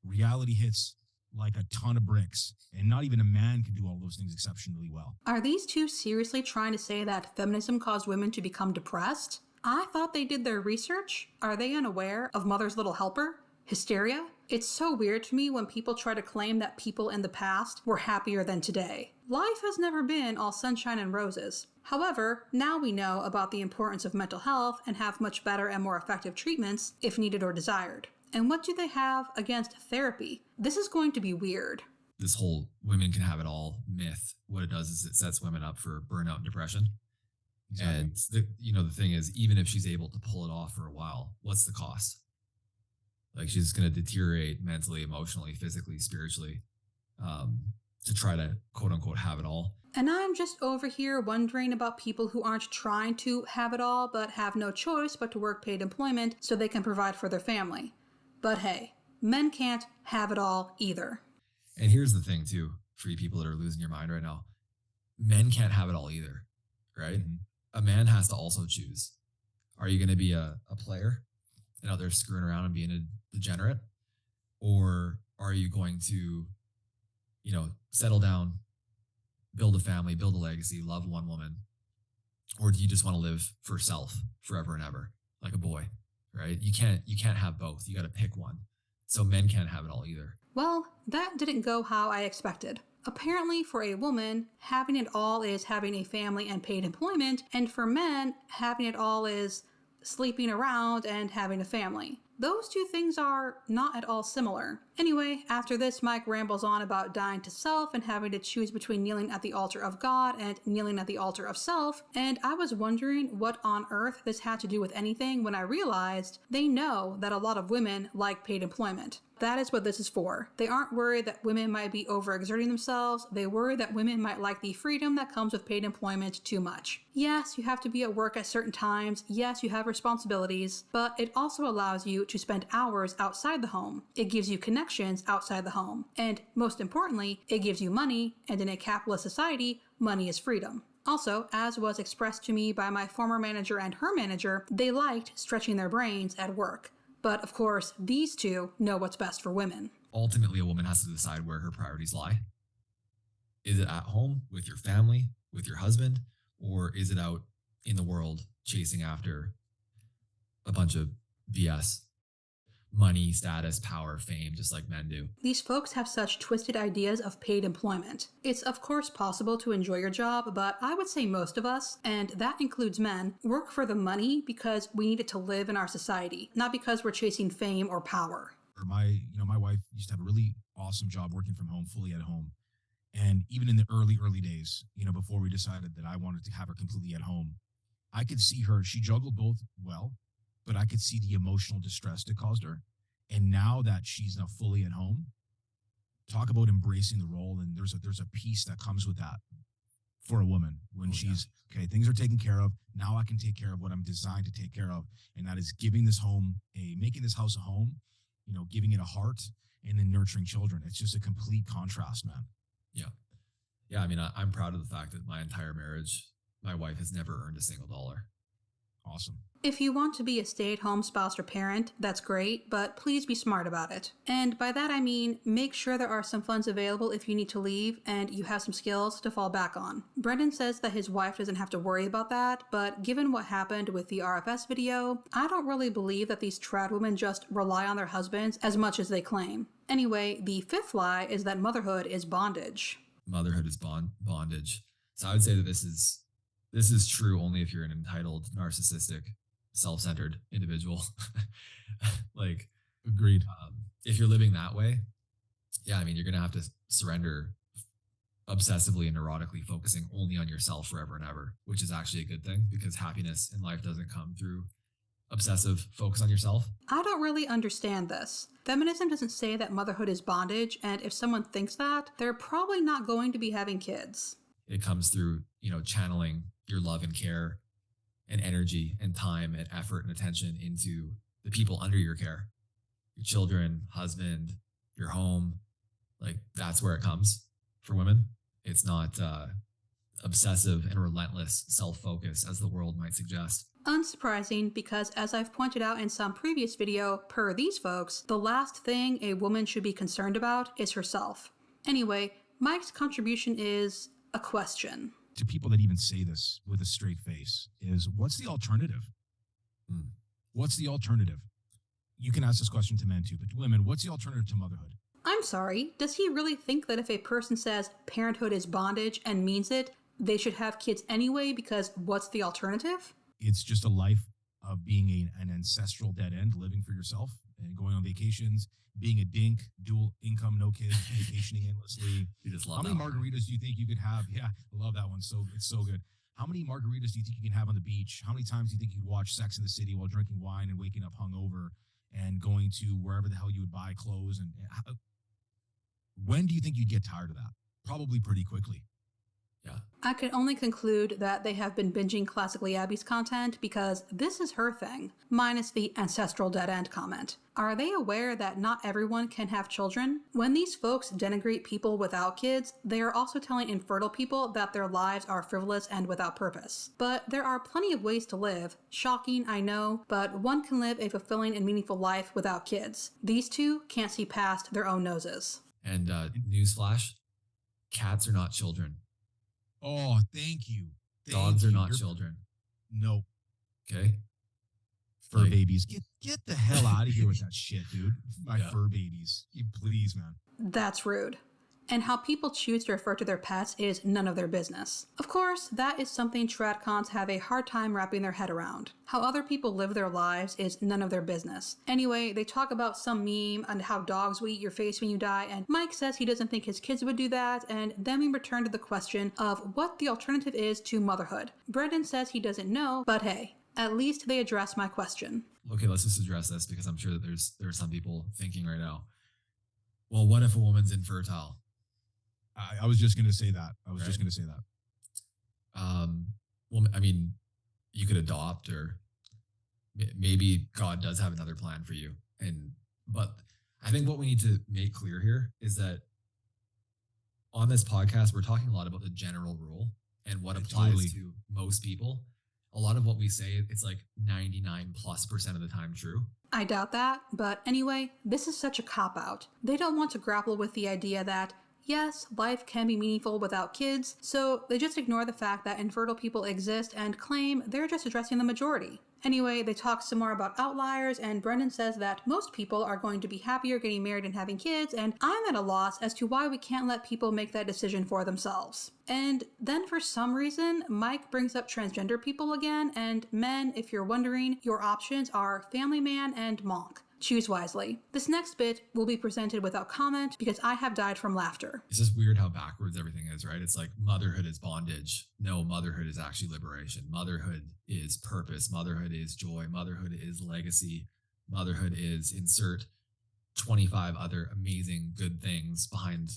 reality hits like a ton of bricks. And not even a man can do all those things exceptionally well. Are these two seriously trying to say that feminism caused women to become depressed? I thought they did their research. Are they unaware of Mother's Little Helper? Hysteria? It's so weird to me when people try to claim that people in the past were happier than today. Life has never been all sunshine and roses. However, now we know about the importance of mental health and have much better and more effective treatments if needed or desired. And what do they have against therapy? This is going to be weird. This whole women can have it all myth, what it does is it sets women up for burnout and depression. Exactly. And the thing is, even if she's able to pull it off for a while, what's the cost? Like she's going to deteriorate mentally, emotionally, physically, spiritually, to try to quote unquote have it all. And I'm just over here wondering about people who aren't trying to have it all, but have no choice but to work paid employment so they can provide for their family. But hey, men can't have it all either. And here's the thing too, for you people that are losing your mind right now, men can't have it all either, right? Mm-hmm. A man has to also choose. Are you going to be a player and out there screwing around and being a degenerate? Or are you going to, settle down, build a family, build a legacy, love one woman? Or do you just want to live for self forever and ever, like a boy, right? You can't have both. You got to pick one. So men can't have it all either. Well, that didn't go how I expected. Apparently, for a woman, having it all is having a family and paid employment, and for men, having it all is sleeping around and having a family. Those two things are not at all similar. Anyway, after this, Mike rambles on about dying to self and having to choose between kneeling at the altar of God and kneeling at the altar of self, and I was wondering what on earth this had to do with anything when I realized they know that a lot of women like paid employment. That is what this is for. They aren't worried that women might be overexerting themselves. They worry that women might like the freedom that comes with paid employment too much. Yes, you have to be at work at certain times. Yes, you have responsibilities, but it also allows you to spend hours outside the home. It gives you connections outside the home. And most importantly, it gives you money, and in a capitalist society, money is freedom. Also, as was expressed to me by my former manager and her manager, they liked stretching their brains at work. But of course, these two know what's best for women. Ultimately, a woman has to decide where her priorities lie. Is it at home with your family, with your husband, or is it out in the world chasing after a bunch of BS? Money, status, power, fame, just like men do. These folks have such twisted ideas of paid employment. It's of course possible to enjoy your job, but I would say most of us, and that includes men, work for the money because we need it to live in our society, not because we're chasing fame or power. My wife used to have a really awesome job working from home, fully at home. And even in the early days, before we decided that I wanted to have her completely at home, I could see her, she juggled both well, but I could see the emotional distress it caused her. And now that she's now fully at home, talk about embracing the role. And there's a piece that comes with that for a woman when she's, okay, things are taken care of. Now I can take care of what I'm designed to take care of. And that is giving this home making this house a home, giving it a heart, and then nurturing children. It's just a complete contrast, man. Yeah. Yeah. I mean, I'm proud of the fact that my entire marriage, my wife has never earned a single dollar. Awesome. If you want to be a stay-at-home spouse or parent, that's great, but please be smart about it. And by that I mean, make sure there are some funds available if you need to leave and you have some skills to fall back on. Brendan says that his wife doesn't have to worry about that, but given what happened with the RFS video, I don't really believe that these trad women just rely on their husbands as much as they claim. Anyway, the fifth lie is that motherhood is bondage. Motherhood is bondage. So I would say that this is true only if you're an entitled, narcissistic, self-centered individual. Like, agreed. If you're living that way, yeah, I mean, you're going to have to surrender obsessively and neurotically focusing only on yourself forever and ever, which is actually a good thing because happiness in life doesn't come through obsessive focus on yourself. I don't really understand this. Feminism doesn't say that motherhood is bondage, and if someone thinks that, they're probably not going to be having kids. It comes through, channeling your love and care and energy and time and effort and attention into the people under your care, your children, husband, your home. Like, that's where it comes for women. It's not obsessive and relentless self-focus as the world might suggest. Unsurprising, because as I've pointed out in some previous video, per these folks, the last thing a woman should be concerned about is herself. Anyway, Mike's contribution is a question. To people that even say this with a straight face is, what's the alternative? What's the alternative? You can ask this question to men too, but women, what's the alternative to motherhood? I'm sorry, does he really think that if a person says parenthood is bondage and means it, they should have kids anyway because what's the alternative? It's just a life of being an ancestral dead end, living for yourself and going on vacations, being a dink, dual income, no kids, vacationing endlessly. You just love How many margaritas do you think you could have? Yeah, I love that one. So it's so good. How many margaritas do you think you can have on the beach? How many times do you think you'd watch Sex in the City while drinking wine and waking up hungover and going to wherever the hell you would buy clothes? And when do you think you'd get tired of that? Probably pretty quickly. Yeah. I can only conclude that they have been binging Classically Abby's content because this is her thing, minus the ancestral dead end comment. Are they aware that not everyone can have children? When these folks denigrate people without kids, they are also telling infertile people that their lives are frivolous and without purpose. But there are plenty of ways to live. Shocking, I know, but one can live a fulfilling and meaningful life without kids. These two can't see past their own noses. And newsflash, cats are not children. Oh, thank you. Dogs are not children. No. Okay. Fur babies. Get the hell out of here with that shit, dude. My fur babies. Please, man. That's rude. And how people choose to refer to their pets is none of their business. Of course, that is something tradcons have a hard time wrapping their head around. How other people live their lives is none of their business. Anyway, they talk about some meme on how dogs will eat your face when you die, and Mike says he doesn't think his kids would do that, and then we return to the question of what the alternative is to motherhood. Brendan says he doesn't know, but hey, at least they address my question. Okay, let's just address this because I'm sure that there are some people thinking right now, well, what if a woman's infertile? I was just going to say that. Well, I mean, you could adopt, or maybe God does have another plan for you. But I think what we need to make clear here is that on this podcast, we're talking a lot about the general rule and what applies to most people. A lot of what we say, it's like 99+% of the time true. I doubt that, but anyway, this is such a cop-out. They don't want to grapple with the idea that, yes, life can be meaningful without kids, so they just ignore the fact that infertile people exist and claim they're just addressing the majority. Anyway, they talk some more about outliers, and Brendan says that most people are going to be happier getting married and having kids, and I'm at a loss as to why we can't let people make that decision for themselves. And then for some reason, Mike brings up transgender people again, and men, if you're wondering, your options are family man and monk. Choose wisely. This next bit will be presented without comment because I have died from laughter. It's just weird how backwards everything is, right? It's like motherhood is bondage. No, motherhood is actually liberation. Motherhood is purpose. Motherhood is joy. Motherhood is legacy. Motherhood is insert 25 other amazing good things behind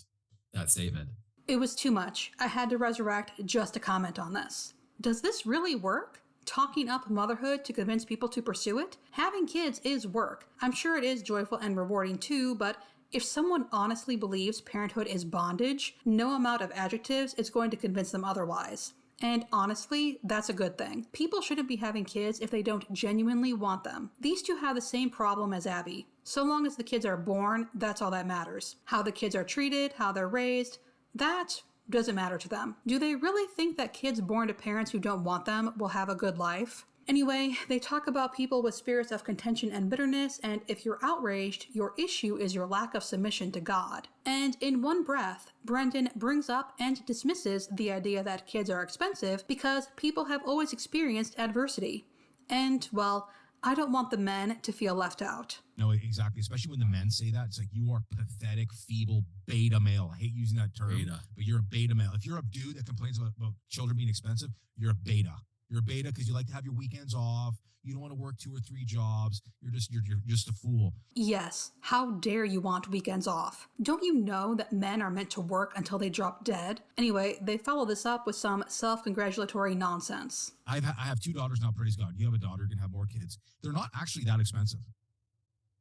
that statement. It was too much. I had to resurrect just to comment on this. Does this really work? Talking up motherhood to convince people to pursue it? Having kids is work. I'm sure it is joyful and rewarding too, but if someone honestly believes parenthood is bondage, no amount of adjectives is going to convince them otherwise. And honestly, that's a good thing. People shouldn't be having kids if they don't genuinely want them. These two have the same problem as Abby. So long as the kids are born, that's all that matters. How the kids are treated, how they're raised, that doesn't matter to them. Do they really think that kids born to parents who don't want them will have a good life? Anyway, they talk about people with spirits of contention and bitterness, and if you're outraged, your issue is your lack of submission to God. And in one breath, Brendan brings up and dismisses the idea that kids are expensive because people have always experienced adversity. And, well, I don't want the men to feel left out. No, exactly. Especially when the men say that. It's like, you are pathetic, feeble, beta male. I hate using that term, but you're a beta male. If you're a dude that complains about children being expensive, you're a beta. You're a beta because you like to have your weekends off. You don't want to work 2 or 3 jobs. You're just a fool. Yes. How dare you want weekends off? Don't you know that men are meant to work until they drop dead? Anyway, they follow this up with some self-congratulatory nonsense. I have 2 daughters now, praise God. You have a daughter, you're going to have more kids. They're not actually that expensive.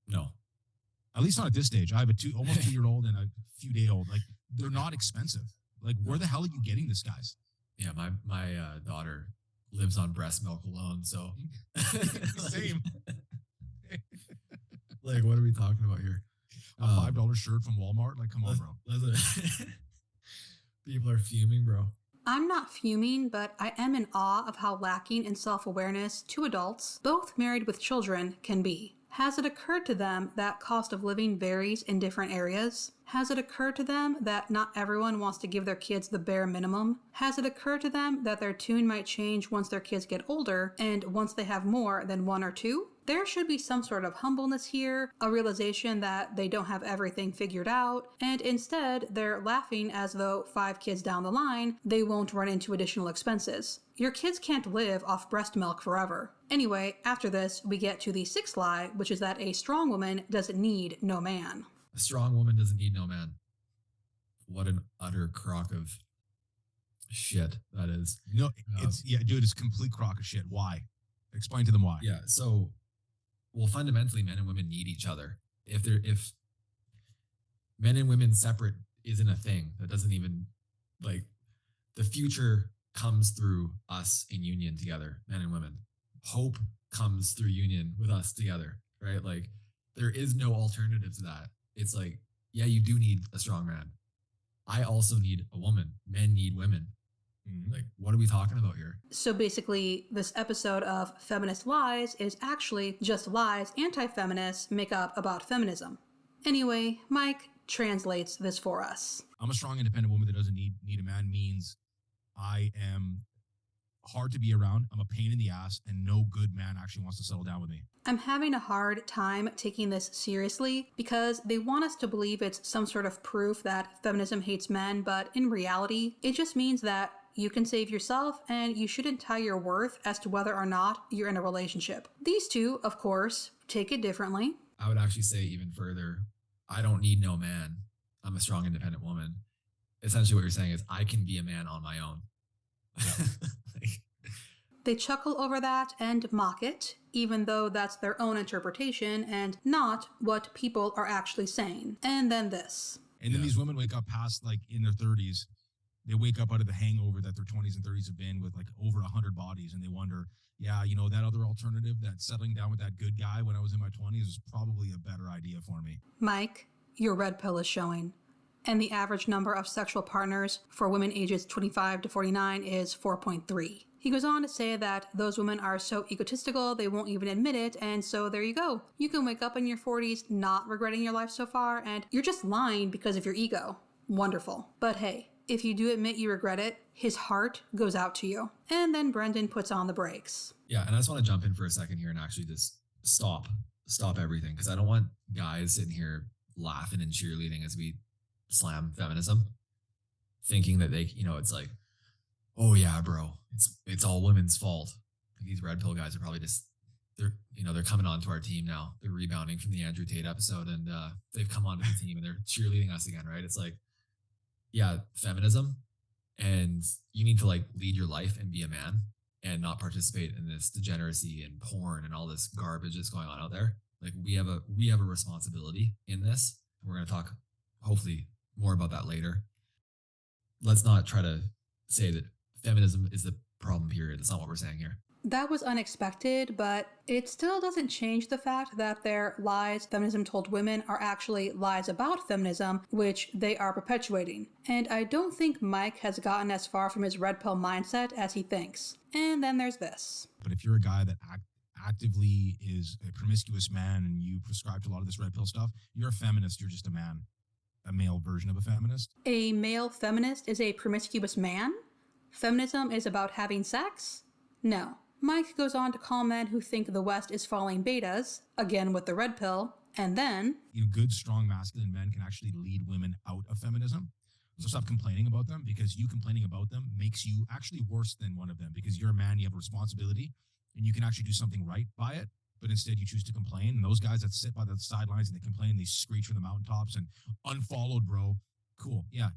No. At least not at this stage. I have a almost 2-year-old and a few day old. Like, they're not expensive. Like, where the hell are you getting this, guys? Yeah, my daughter lives on breast milk alone, so same. Like, what are we talking about here? A $5 shirt from Walmart? Like, come on, bro. People are fuming, bro. I'm not fuming, but I am in awe of how lacking in self-awareness 2 adults, both married with children, can be. Has it occurred to them that cost of living varies in different areas? Has it occurred to them that not everyone wants to give their kids the bare minimum? Has it occurred to them that their tune might change once their kids get older and once they have more than 1 or 2? There should be some sort of humbleness here, a realization that they don't have everything figured out, and instead they're laughing as though 5 kids down the line, they won't run into additional expenses. Your kids can't live off breast milk forever. Anyway, after this, we get to the 6th lie, which is that a strong woman doesn't need no man. A strong woman doesn't need no man. What an utter crock of shit that is. No, it's complete crock of shit. Why? Explain to them why. Yeah, so, well, fundamentally, men and women need each other. If men and women separate isn't a thing, that doesn't even, like, the future comes through us in union together, men and women. Hope comes through union with us together, right? Like, there is no alternative to that. It's like, yeah, you do need a strong man. I also need a woman. Men need women. Like, what are we talking about here? So basically, this episode of Feminist Lies is actually just lies anti-feminists make up about feminism. Anyway, Mike translates this for us. I'm a strong, independent woman that doesn't need a man means I am hard to be around, I'm a pain in the ass, and no good man actually wants to settle down with me. I'm having a hard time taking this seriously because they want us to believe it's some sort of proof that feminism hates men, but in reality, it just means that you can save yourself and you shouldn't tie your worth as to whether or not you're in a relationship. These two, of course, take it differently. I would actually say even further, I don't need no man. I'm a strong, independent woman. Essentially what you're saying is I can be a man on my own. Yeah. They chuckle over that and mock it, even though that's their own interpretation and not what people are actually saying. And then this. And then these women wake up past, like, in their 30s, They wake up out of the hangover that their 20s and 30s have been with like over 100 bodies, and they wonder, yeah, that other alternative, that settling down with that good guy when I was in my 20s was probably a better idea for me. Mike, your red pill is showing. And the average number of sexual partners for women ages 25 to 49 is 4.3. He goes on to say that those women are so egotistical they won't even admit it, and so there you go. You can wake up in your 40s not regretting your life so far, and you're just lying because of your ego. Wonderful. But hey, if you do admit you regret it, his heart goes out to you. And then Brendan puts on the brakes. Yeah, and I just want to jump in for a second here and actually just stop everything, because I don't want guys sitting here laughing and cheerleading as we slam feminism, thinking that they, it's like, oh yeah, bro, it's all women's fault. Like, these red pill guys are probably just, they're coming onto our team now. They're rebounding from the Andrew Tate episode, and they've come onto the team and they're cheerleading us again, right? It's like, yeah, feminism, and you need to like lead your life and be a man and not participate in this degeneracy and porn and all this garbage that's going on out there. Like, we have a responsibility in this. We're going to talk hopefully more about that later. Let's not try to say that feminism is the problem, period. That's not what we're saying here. That was unexpected, but it still doesn't change the fact that their lies feminism told women are actually lies about feminism, which they are perpetuating. And I don't think Mike has gotten as far from his red pill mindset as he thinks. And then there's this. But if you're a guy that actively is a promiscuous man and you prescribe to a lot of this red pill stuff, you're a feminist. You're just a man. A male version of a feminist. A male feminist is a promiscuous man? Feminism is about having sex? No. Mike goes on to call men who think the West is falling betas, again with the red pill, and then... good, strong, masculine men can actually lead women out of feminism. So stop complaining about them, because you complaining about them makes you actually worse than one of them, because you're a man, you have a responsibility, and you can actually do something right by it. But instead you choose to complain. And those guys that sit by the sidelines and they complain, they screech from the mountaintops and unfollowed, bro. Cool. Yeah,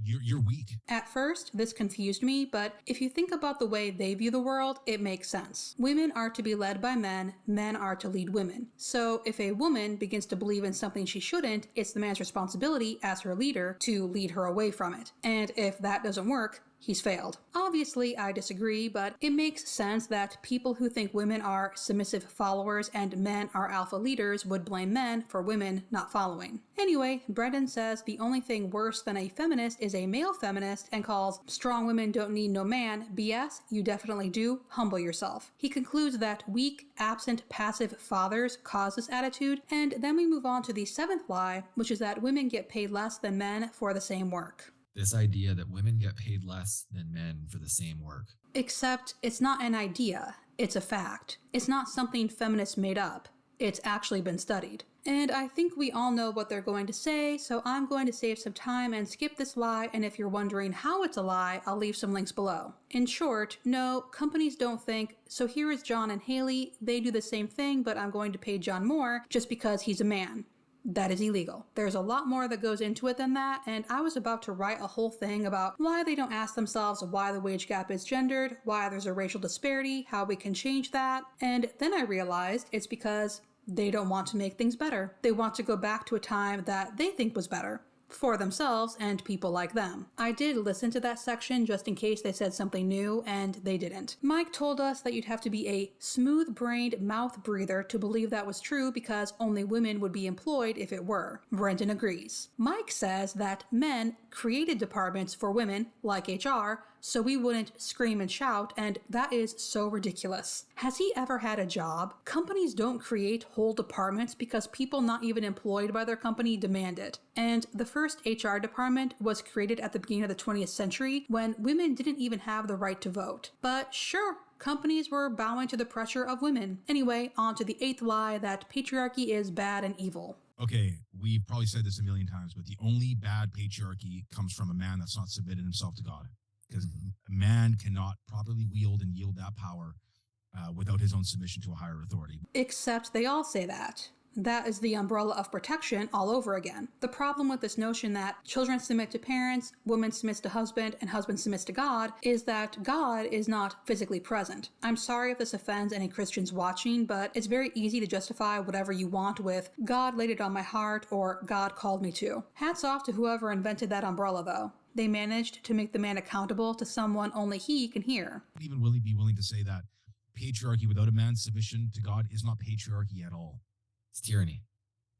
you're weak. At first, this confused me, but if you think about the way they view the world, it makes sense. Women are to be led by men, men are to lead women. So if a woman begins to believe in something she shouldn't, it's the man's responsibility as her leader to lead her away from it. And if that doesn't work, he's failed. Obviously, I disagree, but it makes sense that people who think women are submissive followers and men are alpha leaders would blame men for women not following. Anyway, Brendan says the only thing worse than a feminist is a male feminist and calls strong women don't need no man BS. You definitely do. Humble yourself. He concludes that weak, absent, passive fathers cause this attitude, and then we move on to the seventh lie, which is that women get paid less than men for the same work. This idea that women get paid less than men for the same work. Except it's not an idea, it's a fact. It's not something feminists made up. It's actually been studied. And I think we all know what they're going to say, so I'm going to save some time and skip this lie, and if you're wondering how it's a lie, I'll leave some links below. In short, no, companies don't think, so here is John and Haley, they do the same thing, but I'm going to pay John more just because he's a man. That is illegal. There's a lot more that goes into it than that, and I was about to write a whole thing about why they don't ask themselves why the wage gap is gendered, why there's a racial disparity, how we can change that, and then I realized it's because they don't want to make things better. They want to go back to a time that they think was better. For themselves and people like them. I did listen to that section just in case they said something new, and they didn't. Mike told us that you'd have to be a smooth-brained mouth breather to believe that was true because only women would be employed if it were. Brendan agrees. Mike says that men created departments for women, like HR, so we wouldn't scream and shout, and that is so ridiculous. Has he ever had a job? Companies don't create whole departments because people not even employed by their company demand it. And the first HR department was created at the beginning of the 20th century when women didn't even have the right to vote. But sure, companies were bowing to the pressure of women. Anyway, on to the eighth lie that patriarchy is bad and evil. Okay, we've probably said this a million times, but the only bad patriarchy comes from a man that's not submitted himself to God. Because a man cannot properly wield and yield that power without his own submission to a higher authority. Except they all say that. That is the umbrella of protection all over again. The problem with this notion that children submit to parents, women submit to husband, and husband submits to God is that God is not physically present. I'm sorry if this offends any Christians watching, but it's very easy to justify whatever you want with God laid it on my heart or God called me to. Hats off to whoever invented that umbrella though. they managed to make the man accountable to someone only he can hear. Even will he be willing to say that patriarchy without a man's submission to God is not patriarchy at all? It's tyranny.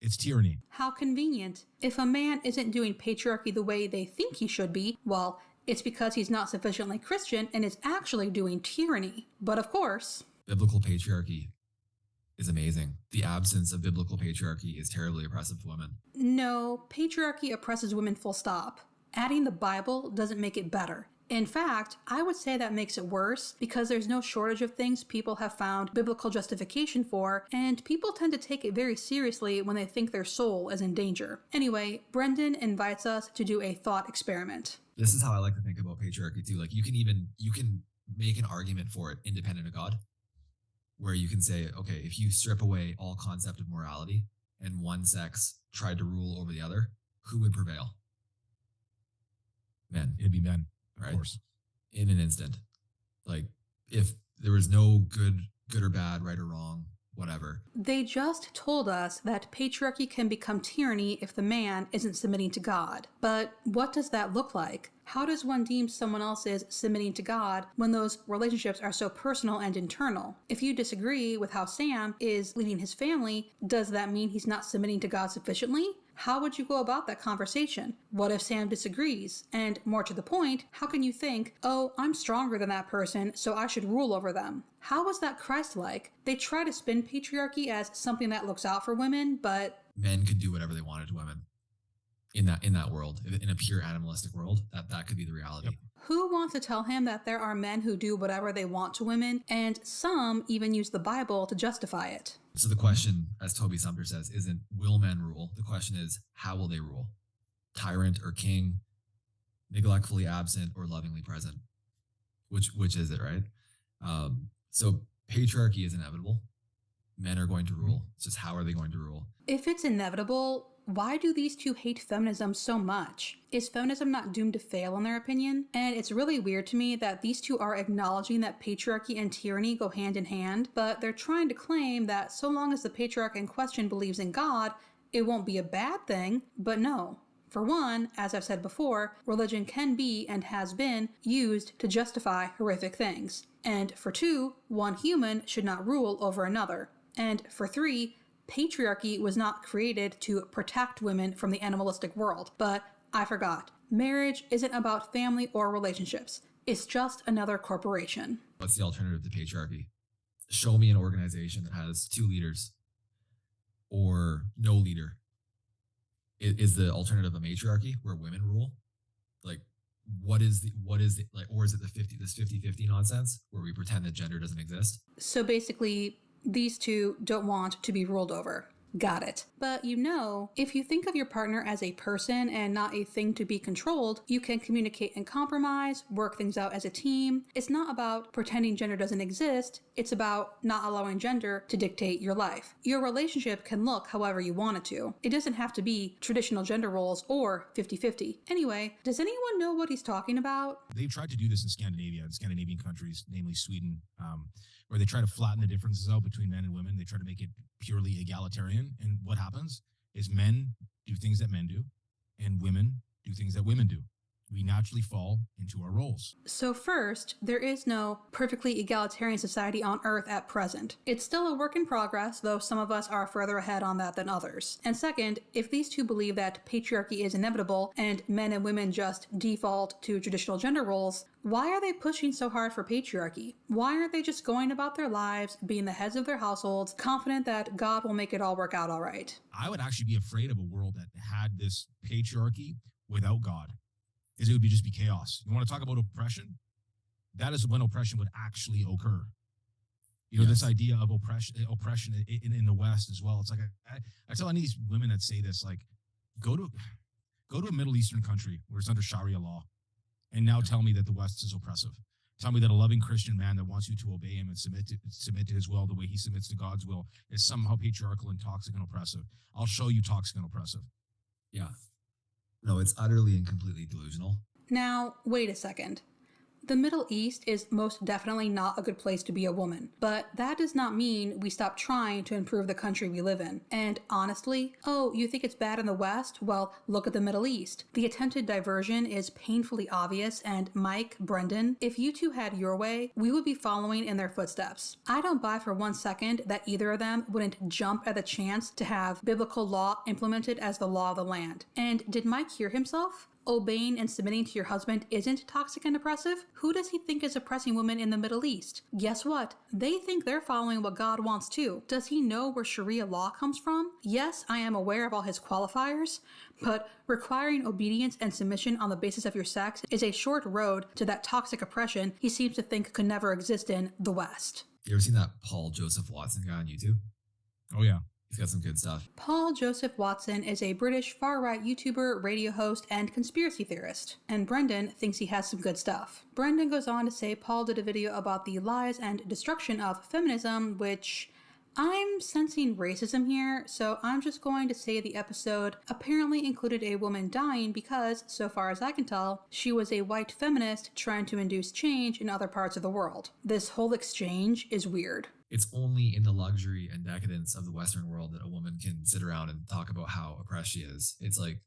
It's tyranny. How convenient. If a man isn't doing patriarchy the way they think he should be, well, it's because he's not sufficiently Christian and is actually doing tyranny. But of course, biblical patriarchy is amazing. The absence of biblical patriarchy is terribly oppressive to women. No, patriarchy oppresses women full stop. Adding the Bible doesn't make it better. In fact, I would say that makes it worse because there's no shortage of things people have found biblical justification for, and people tend to take it very seriously when they think their soul is in danger. Anyway, Brendan invites us to do a thought experiment. This is how I like to think about patriarchy too. Like you can make an argument for it independent of God, where you can say, okay, if you strip away all concept of morality and one sex tried to rule over the other, who would prevail? Men. It'd be men. Right? Of course. In an instant. Like if there was no good or bad, right or wrong, whatever. They just told us that patriarchy can become tyranny if the man isn't submitting to God. But what does that look like? How does one deem someone else is submitting to God when those relationships are so personal and internal? If you disagree with how Sam is leading his family, does that mean he's not submitting to God sufficiently? How would you go about that conversation? What if Sam disagrees? And more to the point, how can you think, oh, I'm stronger than that person, so I should rule over them? How was that Christ-like? They try to spin patriarchy as something that looks out for women, but men could do whatever they wanted to women. In that world, in a pure animalistic world, that could be the reality. Yep. Who wants to tell him that there are men who do whatever they want to women, and some even use the Bible to justify it? So the question, as Toby Sumter says, isn't will men rule? The question is, how will they rule? Tyrant or king, neglectfully absent or lovingly present? Which is it, right? So patriarchy is inevitable. Men are going to rule. It's just how are they going to rule? If it's inevitable, why do these two hate feminism so much? Is feminism not doomed to fail in their opinion? And it's really weird to me that these two are acknowledging that patriarchy and tyranny go hand in hand, but they're trying to claim that so long as the patriarch in question believes in God, it won't be a bad thing. But no. For one, as I've said before, religion can be and has been used to justify horrific things. And for two, one human should not rule over another. And for three, patriarchy was not created to protect women from the animalistic world. But I forgot. Marriage isn't about family or relationships. It's just another corporation. What's the alternative to patriarchy? Show me an organization that has 2 leaders or no leader. Is the alternative a matriarchy where women rule? Like, what is the like, or is it this 50-50 nonsense where we pretend that gender doesn't exist? So basically, these two don't want to be ruled over. Got it. But if you think of your partner as a person and not a thing to be controlled, you can communicate and compromise, work things out as a team. It's not about pretending gender doesn't exist. It's about not allowing gender to dictate your life. Your relationship can look however you want it to. It doesn't have to be traditional gender roles or 50-50. Anyway, does anyone know what he's talking about? They've tried to do this in Scandinavian countries, namely Sweden, where they try to flatten the differences out between men and women. They try to make it purely egalitarian. And what happens is men do things that men do, and women do things that women do. We naturally fall into our roles. So first, there is no perfectly egalitarian society on Earth at present. It's still a work in progress, though some of us are further ahead on that than others. And second, if these two believe that patriarchy is inevitable and men and women just default to traditional gender roles, why are they pushing so hard for patriarchy? Why aren't they just going about their lives, being the heads of their households, confident that God will make it all work out all right? I would actually be afraid of a world that had this patriarchy without God. Is it would just be chaos. You want to talk about oppression? That is when oppression would actually occur. This idea of oppression in the West as well. It's like I tell any of these women that say this, like, go to a Middle Eastern country where it's under Sharia law, and now tell me that the West is oppressive. Tell me that a loving Christian man that wants you to obey him and submit to his will the way he submits to God's will is somehow patriarchal and toxic and oppressive. I'll show you toxic and oppressive. Yeah. No, it's utterly and completely delusional. Now, wait a second. The Middle East is most definitely not a good place to be a woman, but that does not mean we stop trying to improve the country we live in. And honestly, oh, you think it's bad in the West? Well, look at the Middle East. The attempted diversion is painfully obvious, and Mike, Brendan, if you two had your way, we would be following in their footsteps. I don't buy for 1 second that either of them wouldn't jump at the chance to have biblical law implemented as the law of the land. And did Mike hear himself? Obeying and submitting to your husband isn't toxic and oppressive? Who does he think is oppressing women in the Middle East? Guess what? They think they're following what God wants too. Does he know where Sharia law comes from? Yes, I am aware of all his qualifiers, but requiring obedience and submission on the basis of your sex is a short road to that toxic oppression he seems to think could never exist in the West. You ever seen that Paul Joseph Watson guy on YouTube? Oh, yeah. He's got some good stuff. Paul Joseph Watson is a British far-right YouTuber, radio host, and conspiracy theorist, and Brendan thinks he has some good stuff. Brendan goes on to say Paul did a video about the lies and destruction of feminism, which I'm sensing racism here, so I'm just going to say the episode apparently included a woman dying because, so far as I can tell, she was a white feminist trying to induce change in other parts of the world. This whole exchange is weird. It's only in the luxury and decadence of the Western world that a woman can sit around and talk about how oppressed she is. It's like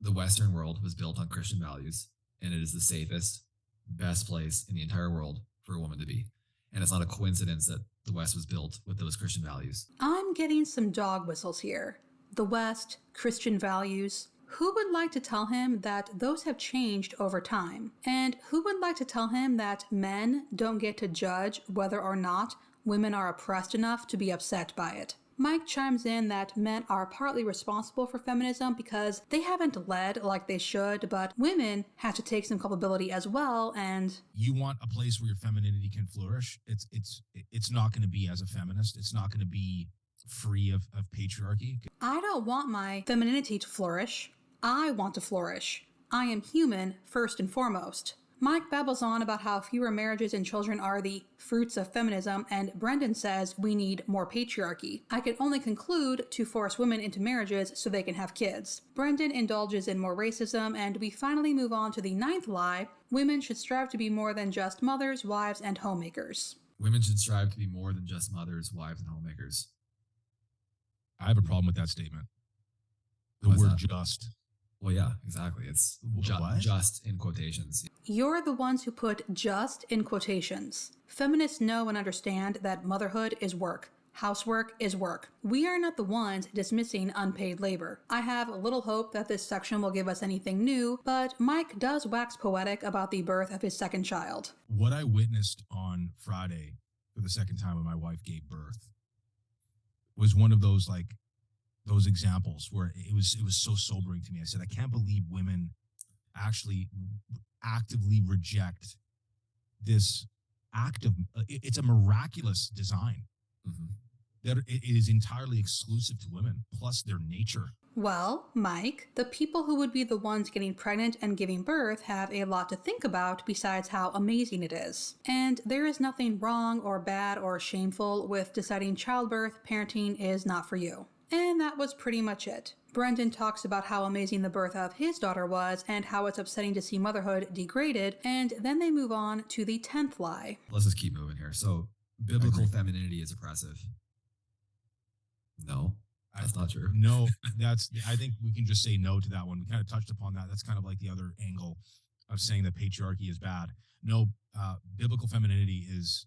the Western world was built on Christian values, and it is the safest, best place in the entire world for a woman to be. And it's not a coincidence that the West was built with those Christian values. I'm getting some dog whistles here. The West, Christian values. Who would like to tell him that those have changed over time? And who would like to tell him that men don't get to judge whether or not women are oppressed enough to be upset by it? Mike chimes in that men are partly responsible for feminism because they haven't led like they should, but women have to take some culpability as well, and You want a place where your femininity can flourish. It's not going to be as a feminist. It's not going to be free of patriarchy. I don't want my femininity to flourish. I want to flourish. I am human first and foremost. Mike babbles on about how fewer marriages and children are the fruits of feminism, and Brendan says we need more patriarchy. I can only conclude to force women into marriages so they can have kids. Brendan indulges in more racism, and we finally move on to the 9th lie: women should strive to be more than just mothers, wives, and homemakers. Women should strive to be more than just mothers, wives, and homemakers. I have a problem with that statement. The Why's word that? just. Well, yeah, exactly. It's What? just in quotations. You're the ones who put just in quotations. Feminists know and understand that motherhood is work. Housework is work. We are not the ones dismissing unpaid labor. I have little hope that this section will give us anything new, but Mike does wax poetic about the birth of his second child. What I witnessed on Friday for the second time when my wife gave birth was one of those examples where it was so sobering to me. I said, I can't believe women actually actively reject this act of, it's a miraculous design that it is entirely exclusive to women, plus their nature. Well, Mike, the people who would be the ones getting pregnant and giving birth have a lot to think about besides how amazing it is. And there is nothing wrong or bad or shameful with deciding childbirth, parenting is not for you. And that was pretty much it. Brendan talks about how amazing the birth of his daughter was and how it's upsetting to see motherhood degraded, and then they move on to the 10th lie. Let's just keep moving here. So, biblical femininity is oppressive. No, that's not true. No, I think we can just say no to that one. We kind of touched upon that. That's kind of like the other angle of saying that patriarchy is bad. No, biblical femininity is,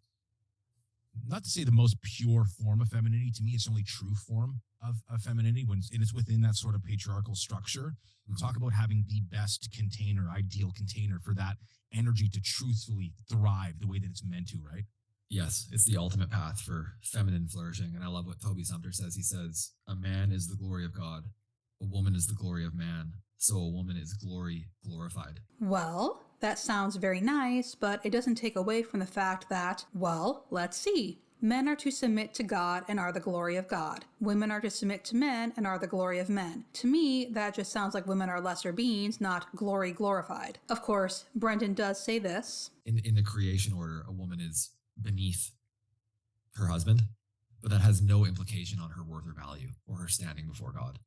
not to say the most pure form of femininity. To me, it's the only true form of femininity when it's within that sort of patriarchal structure. Talk about having the best container, ideal container for that energy to truthfully thrive the way that it's meant to, right? Yes, it's the ultimate path for feminine flourishing. And I love what Toby Sumter says. He says, a man is the glory of God. A woman is the glory of man. So a woman is glorified. Well, that sounds very nice, but it doesn't take away from the fact that, well, let's see. Men are to submit to God and are the glory of God. Women are to submit to men and are the glory of men. To me, that just sounds like women are lesser beings, not glory glorified. Of course, Brendan does say this. In the creation order, a woman is beneath her husband, but that has no implication on her worth or value or her standing before God.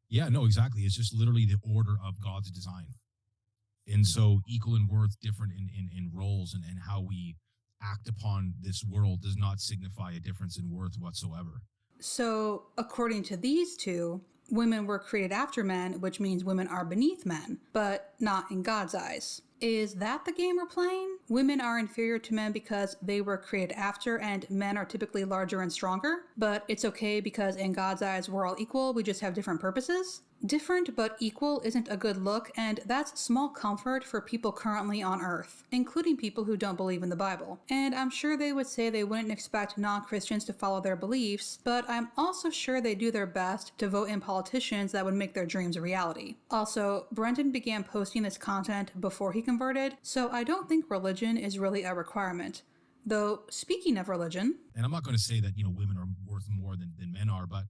Yeah, no, exactly. It's just literally the order of God's design. And so equal in worth, different in roles, and how we act upon this world does not signify a difference in worth whatsoever. So, according to these two, women were created after men, which means women are beneath men, but not in God's eyes. Is that the game we're playing? Women are inferior to men because they were created after, and men are typically larger and stronger, but it's okay because in God's eyes we're all equal, we just have different purposes? Different but equal isn't a good look, and that's small comfort for people currently on Earth, including people who don't believe in the Bible. And I'm sure they would say they wouldn't expect non-Christians to follow their beliefs, but I'm also sure they do their best to vote in politicians that would make their dreams a reality. Also, Brendan began posting this content before he converted, so I don't think religion is really a requirement. Though, speaking of religion... And I'm not going to say that, women are worth more than men are, but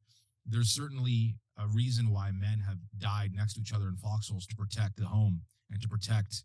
there's certainly a reason why men have died next to each other in foxholes to protect the home and to protect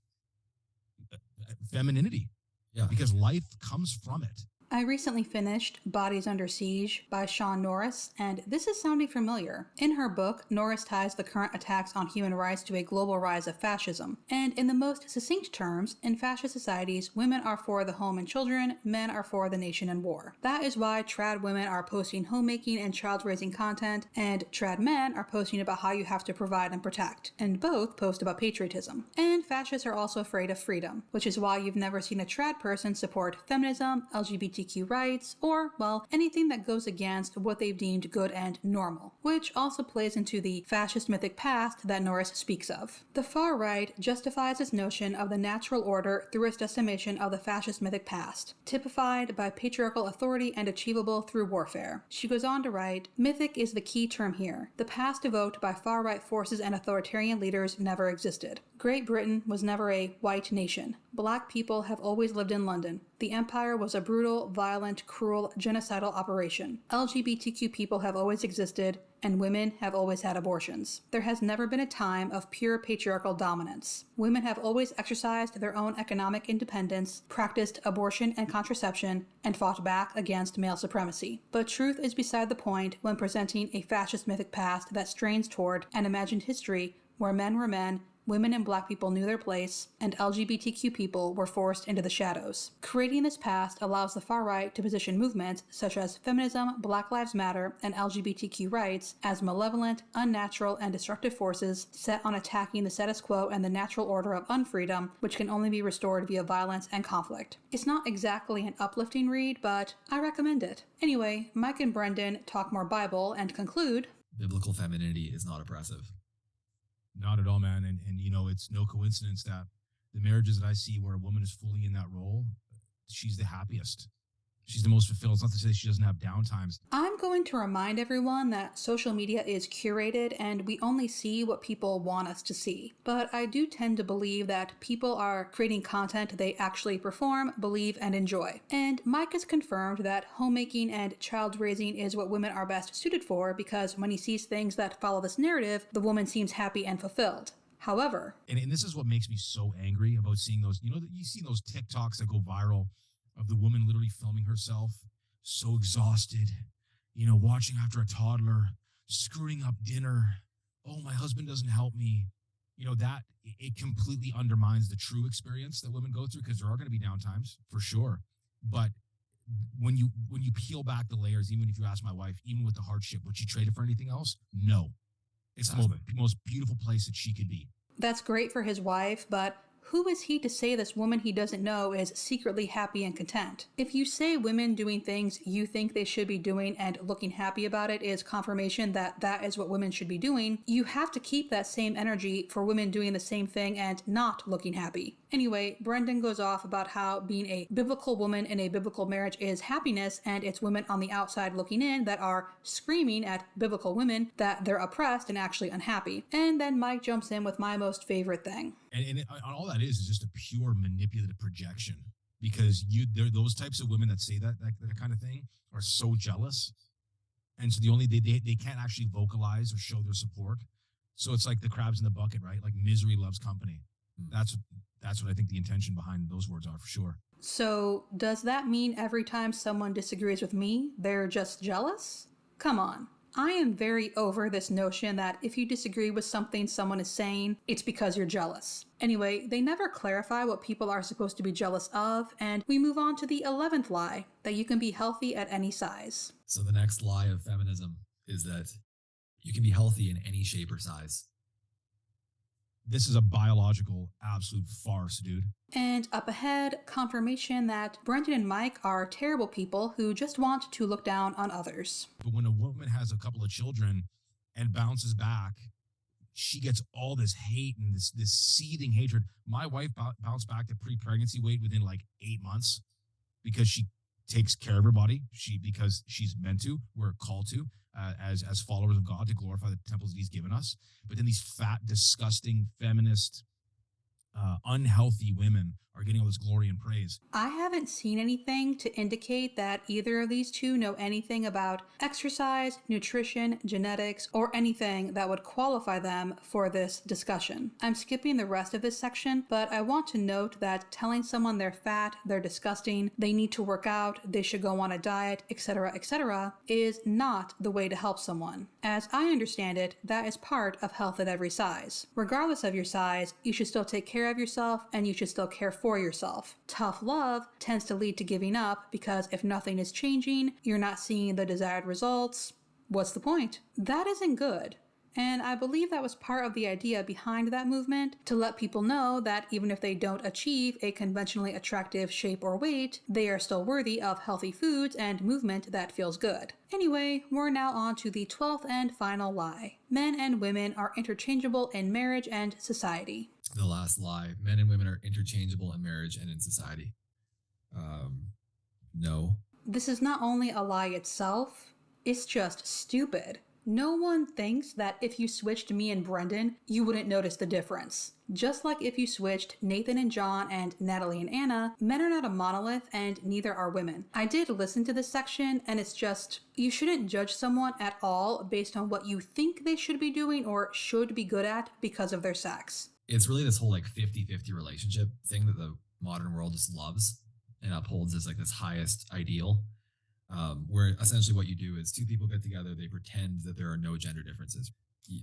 femininity. Yeah. Because life comes from it. I recently finished Bodies Under Siege by Sean Norris, and this is sounding familiar. In her book, Norris ties the current attacks on human rights to a global rise of fascism. And in the most succinct terms, in fascist societies, women are for the home and children, men are for the nation and war. That is why trad women are posting homemaking and child-raising content, and trad men are posting about how you have to provide and protect. And both post about patriotism. And fascists are also afraid of freedom, which is why you've never seen a trad person support feminism, LGBTQ rights, or, well, anything that goes against what they've deemed good and normal, which also plays into the fascist mythic past that Norris speaks of. The far right justifies its notion of the natural order through its decimation of the fascist mythic past, typified by patriarchal authority and achievable through warfare. She goes on to write, mythic is the key term here. The past evoked by far-right forces and authoritarian leaders never existed. Great Britain was never a white nation. Black people have always lived in London. The empire was a brutal, violent, cruel, genocidal operation. LGBTQ people have always existed, and women have always had abortions. There has never been a time of pure patriarchal dominance. Women have always exercised their own economic independence, practiced abortion and contraception, and fought back against male supremacy. But truth is beside the point when presenting a fascist mythic past that strains toward an imagined history where men were men, women and black people knew their place, and LGBTQ people were forced into the shadows. Creating this past allows the far right to position movements such as feminism, Black Lives Matter, and LGBTQ rights as malevolent, unnatural, and destructive forces set on attacking the status quo and the natural order of unfreedom, which can only be restored via violence and conflict. It's not exactly an uplifting read, but I recommend it. Anyway, Mike and Brendan talk more Bible and conclude, biblical femininity is not oppressive. Not at all, man. And it's no coincidence that the marriages that I see where a woman is fully in that role, she's the happiest. She's the most fulfilled. It's not to say she doesn't have downtimes. I'm going to remind everyone that social media is curated and we only see what people want us to see. But I do tend to believe that people are creating content they actually perform, believe, and enjoy. And Mike has confirmed that homemaking and child raising is what women are best suited for because when he sees things that follow this narrative, the woman seems happy and fulfilled. However, and this is what makes me so angry about seeing those, you see those TikToks that go viral of the woman literally filming herself, so exhausted, watching after a toddler, screwing up dinner. Oh, my husband doesn't help me. That it completely undermines the true experience that women go through because there are going to be downtimes for sure. But when you peel back the layers, even if you ask my wife, even with the hardship, would she trade it for anything else? No. It's the most beautiful place that she could be. That's great for his wife, but who is he to say this woman he doesn't know is secretly happy and content? If you say women doing things you think they should be doing and looking happy about it is confirmation that that is what women should be doing, you have to keep that same energy for women doing the same thing and not looking happy. Anyway, Brendan goes off about how being a biblical woman in a biblical marriage is happiness, and it's women on the outside looking in that are screaming at biblical women that they're oppressed and actually unhappy. And then Mike jumps in with my most favorite thing. And all that is just a pure manipulative projection because those types of women that say that kind of thing are so jealous. And so they can't actually vocalize or show their support. So it's like the crabs in the bucket, right? Like misery loves company. That's what I think the intention behind those words are for sure. So does that mean every time someone disagrees with me, they're just jealous? Come on. I am very over this notion that if you disagree with something someone is saying, it's because you're jealous. Anyway, they never clarify what people are supposed to be jealous of, and we move on to the 11th lie, that you can be healthy at any size. So the next lie of feminism is that you can be healthy in any shape or size. This is a biological absolute farce, dude. And up ahead, confirmation that Brendan and Mike are terrible people who just want to look down on others. But when a woman has a couple of children and bounces back, she gets all this hate and this seething hatred. My wife bounced back to pre-pregnancy weight within like 8 months because she takes care of her body. Because she's meant to, we're called to, as followers of God, to glorify the temples that He's given us. But then these fat, disgusting, feminist, unhealthy women are getting all this glory and praise. I haven't seen anything to indicate that either of these two know anything about exercise, nutrition, genetics, or anything that would qualify them for this discussion. I'm skipping the rest of this section, but I want to note that telling someone they're fat, they're disgusting, they need to work out, they should go on a diet, etc., is not the way to help someone. As I understand it, that is part of health at every size. Regardless of your size, you should still take care of yourself and you should still care for yourself. Tough love tends to lead to giving up because if nothing is changing, you're not seeing the desired results. What's the point? That isn't good. And I believe that was part of the idea behind that movement, to let people know that even if they don't achieve a conventionally attractive shape or weight, they are still worthy of healthy foods and movement that feels good. Anyway, we're now on to the 12th and final lie. Men and women are interchangeable in marriage and society. The last lie: men and women are interchangeable in marriage and in society. No. This is not only a lie itself, it's just stupid. No one thinks that if you switched me and Brendan, you wouldn't notice the difference. Just like if you switched Nathan and John and Natalie and Anna, men are not a monolith and neither are women. I did listen to this section and it's just, you shouldn't judge someone at all based on what you think they should be doing or should be good at because of their sex. It's really this whole like 50-50 relationship thing that the modern world just loves and upholds as like this highest ideal. Where essentially what you do is two people get together, they pretend that there are no gender differences.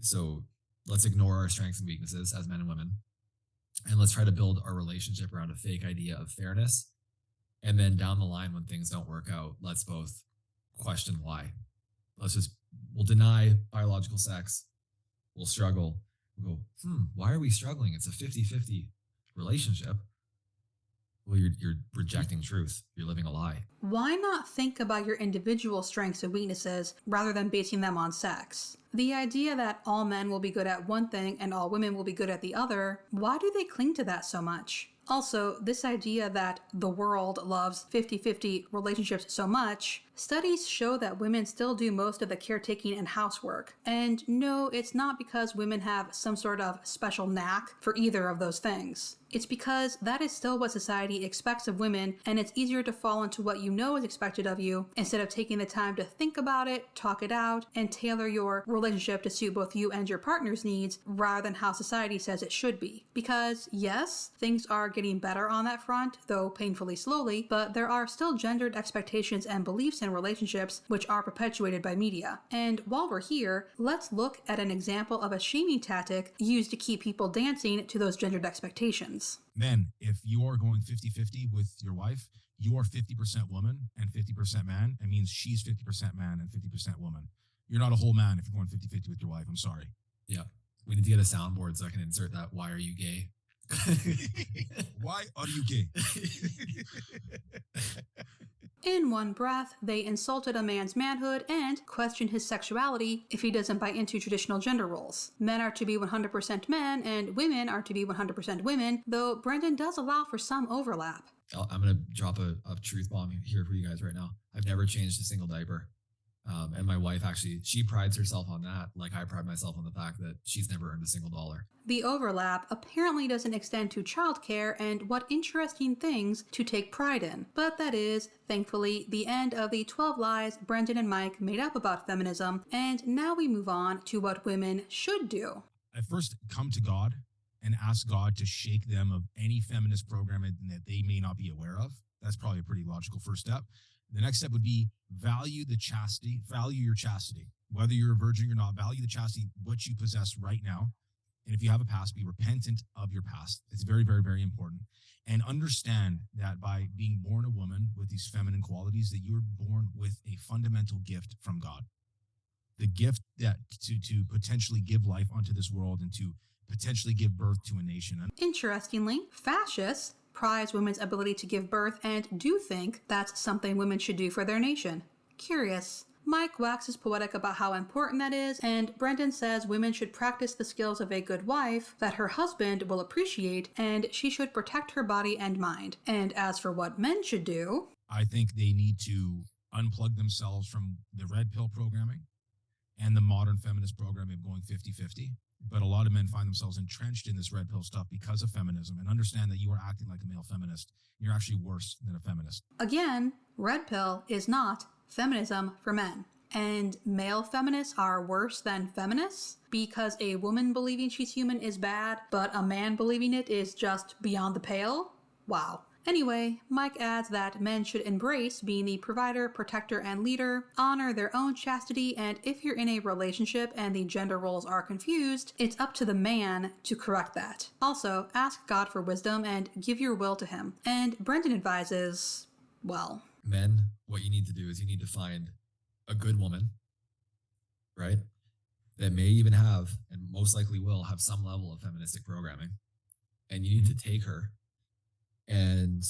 So let's ignore our strengths and weaknesses as men and women, and let's try to build our relationship around a fake idea of fairness. And then down the line, when things don't work out, let's both question why. We'll deny biological sex, we'll struggle, we'll go, why are we struggling? It's a 50-50 relationship. Well, you're rejecting truth. You're living a lie. Why not think about your individual strengths and weaknesses rather than basing them on sex? The idea that all men will be good at one thing and all women will be good at the other, why do they cling to that so much? Also, this idea that the world loves 50-50 relationships so much, studies show that women still do most of the caretaking and housework. And no, it's not because women have some sort of special knack for either of those things. It's because that is still what society expects of women, and it's easier to fall into what you know is expected of you instead of taking the time to think about it, talk it out, and tailor your relationship to suit both you and your partner's needs rather than how society says it should be. Because yes, things are getting better on that front, though painfully slowly, but there are still gendered expectations and beliefs in relationships which are perpetuated by media. And while we're here, let's look at an example of a shaming tactic used to keep people dancing to those gendered expectations. Men, if you are going 50-50 with your wife, you are 50% woman and 50% man. It means she's 50% man and 50% woman. You're not a whole man if you're going 50-50 with your wife. I'm sorry. Yeah. We need to get a soundboard so I can insert that. Why are you gay? Why are you gay? In one breath, they insulted a man's manhood and questioned his sexuality if he doesn't buy into traditional gender roles. Men are to be 100% men and women are to be 100% women, though Brendan does allow for some overlap. I'm going to drop a truth bomb here for you guys right now. I've never changed a single diaper. And my wife actually, she prides herself on that, like I pride myself on the fact that she's never earned a single dollar. The overlap apparently doesn't extend to childcare and what interesting things to take pride in. But that is, thankfully, the end of the 12 lies Brendan and Mike made up about feminism, and now we move on to what women should do. I first come to God and ask God to shake them of any feminist program that they may not be aware of. That's probably a pretty logical first step. The next step would be value your chastity. Whether you're a virgin or not, value the chastity, what you possess right now. And if you have a past, be repentant of your past. It's very, very, very important. And understand that by being born a woman with these feminine qualities, that you're born with a fundamental gift from God. The gift that to potentially give life onto this world and to potentially give birth to a nation. Interestingly, fascists prize women's ability to give birth and do think that's something women should do for their nation. Curious. Mike waxes poetic about how important that is, and Brendan says women should practice the skills of a good wife that her husband will appreciate, and she should protect her body and mind. And as for what men should do, I think they need to unplug themselves from the red pill programming and the modern feminist program of going 50-50. But a lot of men find themselves entrenched in this red pill stuff because of feminism, and understand that you are acting like a male feminist. You're actually worse than a feminist. Again, red pill is not feminism for men. And male feminists are worse than feminists because a woman believing she's human is bad, but a man believing it is just beyond the pale? Wow. Anyway, Mike adds that men should embrace being the provider, protector, and leader, honor their own chastity, and if you're in a relationship and the gender roles are confused, it's up to the man to correct that. Also, ask God for wisdom and give your will to him. And Brendan advises, well, men, what you need to do is you need to find a good woman, right? That may even have, and most likely will have, some level of feministic programming. And you need to take her and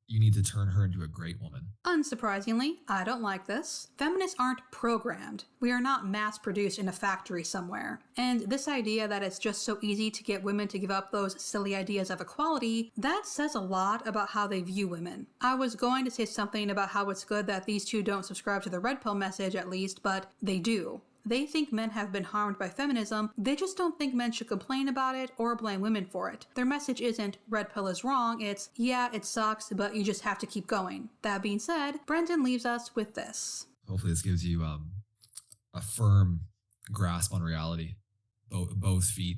you need to turn her into a great woman. Unsurprisingly, I don't like this. Feminists aren't programmed. We are not mass-produced in a factory somewhere. And this idea that it's just so easy to get women to give up those silly ideas of equality, that says a lot about how they view women. I was going to say something about how it's good that these two don't subscribe to the red pill message at least, but they do. They think men have been harmed by feminism. They just don't think men should complain about it or blame women for it. Their message isn't red pill is wrong, it's yeah, it sucks, but you just have to keep going. That being said, Brendan leaves us with this. Hopefully this gives you a firm grasp on reality, both feet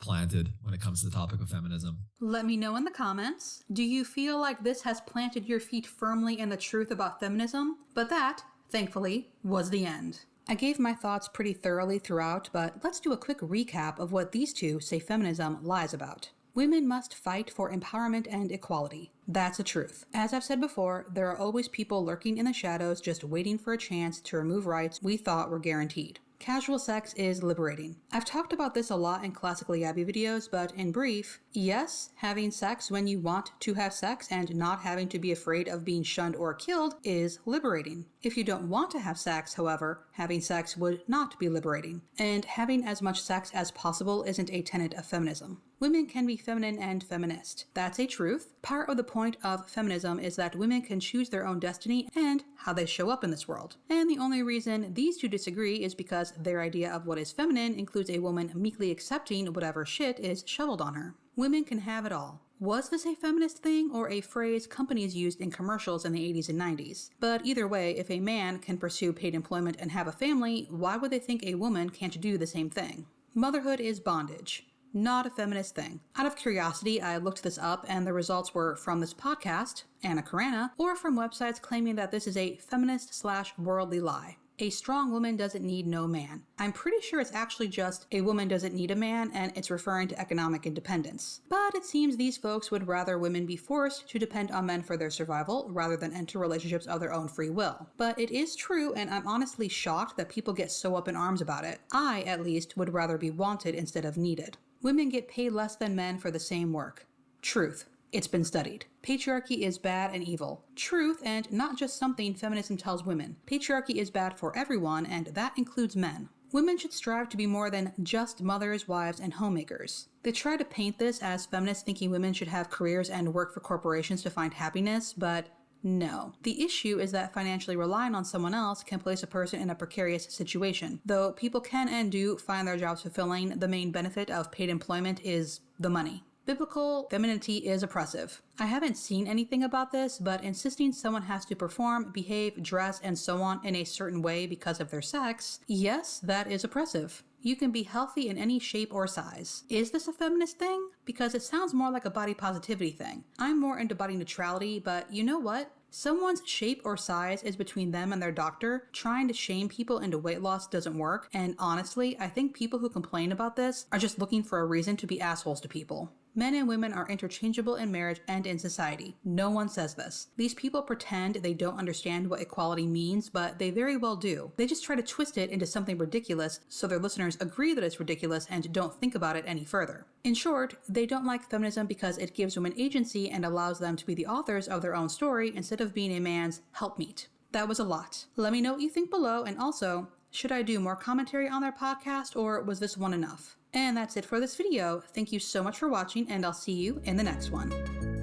planted when it comes to the topic of feminism. Let me know in the comments. Do you feel like this has planted your feet firmly in the truth about feminism? But that, thankfully, was the end. I gave my thoughts pretty thoroughly throughout, but let's do a quick recap of what these two say feminism lies about. Women must fight for empowerment and equality. That's a truth. As I've said before, there are always people lurking in the shadows just waiting for a chance to remove rights we thought were guaranteed. Casual sex is liberating. I've talked about this a lot in Classically Abby videos, but in brief, yes, having sex when you want to have sex and not having to be afraid of being shunned or killed is liberating. If you don't want to have sex, however, having sex would not be liberating. And having as much sex as possible isn't a tenet of feminism. Women can be feminine and feminist. That's a truth. Part of the point of feminism is that women can choose their own destiny and how they show up in this world. And the only reason these two disagree is because their idea of what is feminine includes a woman meekly accepting whatever shit is shoveled on her. Women can have it all. Was this a feminist thing or a phrase companies used in commercials in the 80s and 90s? But either way, if a man can pursue paid employment and have a family, why would they think a woman can't do the same thing? Motherhood is bondage. Not a feminist thing. Out of curiosity, I looked this up and the results were from this podcast, Anna Karana, or from websites claiming that this is a feminist/worldly lie. A strong woman doesn't need no man. I'm pretty sure it's actually just a woman doesn't need a man and it's referring to economic independence. But it seems these folks would rather women be forced to depend on men for their survival rather than enter relationships of their own free will. But it is true, and I'm honestly shocked that people get so up in arms about it. I, at least, would rather be wanted instead of needed. Women get paid less than men for the same work. Truth. It's been studied. Patriarchy is bad and evil. Truth, and not just something feminism tells women. Patriarchy is bad for everyone, and that includes men. Women should strive to be more than just mothers, wives, and homemakers. They try to paint this as feminists thinking women should have careers and work for corporations to find happiness, but no. The issue is that financially relying on someone else can place a person in a precarious situation. Though people can and do find their jobs fulfilling, the main benefit of paid employment is the money. Biblical femininity is oppressive. I haven't seen anything about this, but insisting someone has to perform, behave, dress, and so on in a certain way because of their sex, yes, that is oppressive. You can be healthy in any shape or size. Is this a feminist thing? because it sounds more like a body positivity thing. I'm more into body neutrality, but you know what? Someone's shape or size is between them and their doctor. Trying to shame people into weight loss doesn't work, and honestly, I think people who complain about this are just looking for a reason to be assholes to people. Men and women are interchangeable in marriage and in society. No one says this. These people pretend they don't understand what equality means, but they very well do. They just try to twist it into something ridiculous so their listeners agree that it's ridiculous and don't think about it any further. In short, they don't like feminism because it gives women agency and allows them to be the authors of their own story instead of being a man's helpmeet. That was a lot. Let me know what you think below, and also, should I do more commentary on their podcast, or was this one enough? And that's it for this video. Thank you so much for watching, and I'll see you in the next one.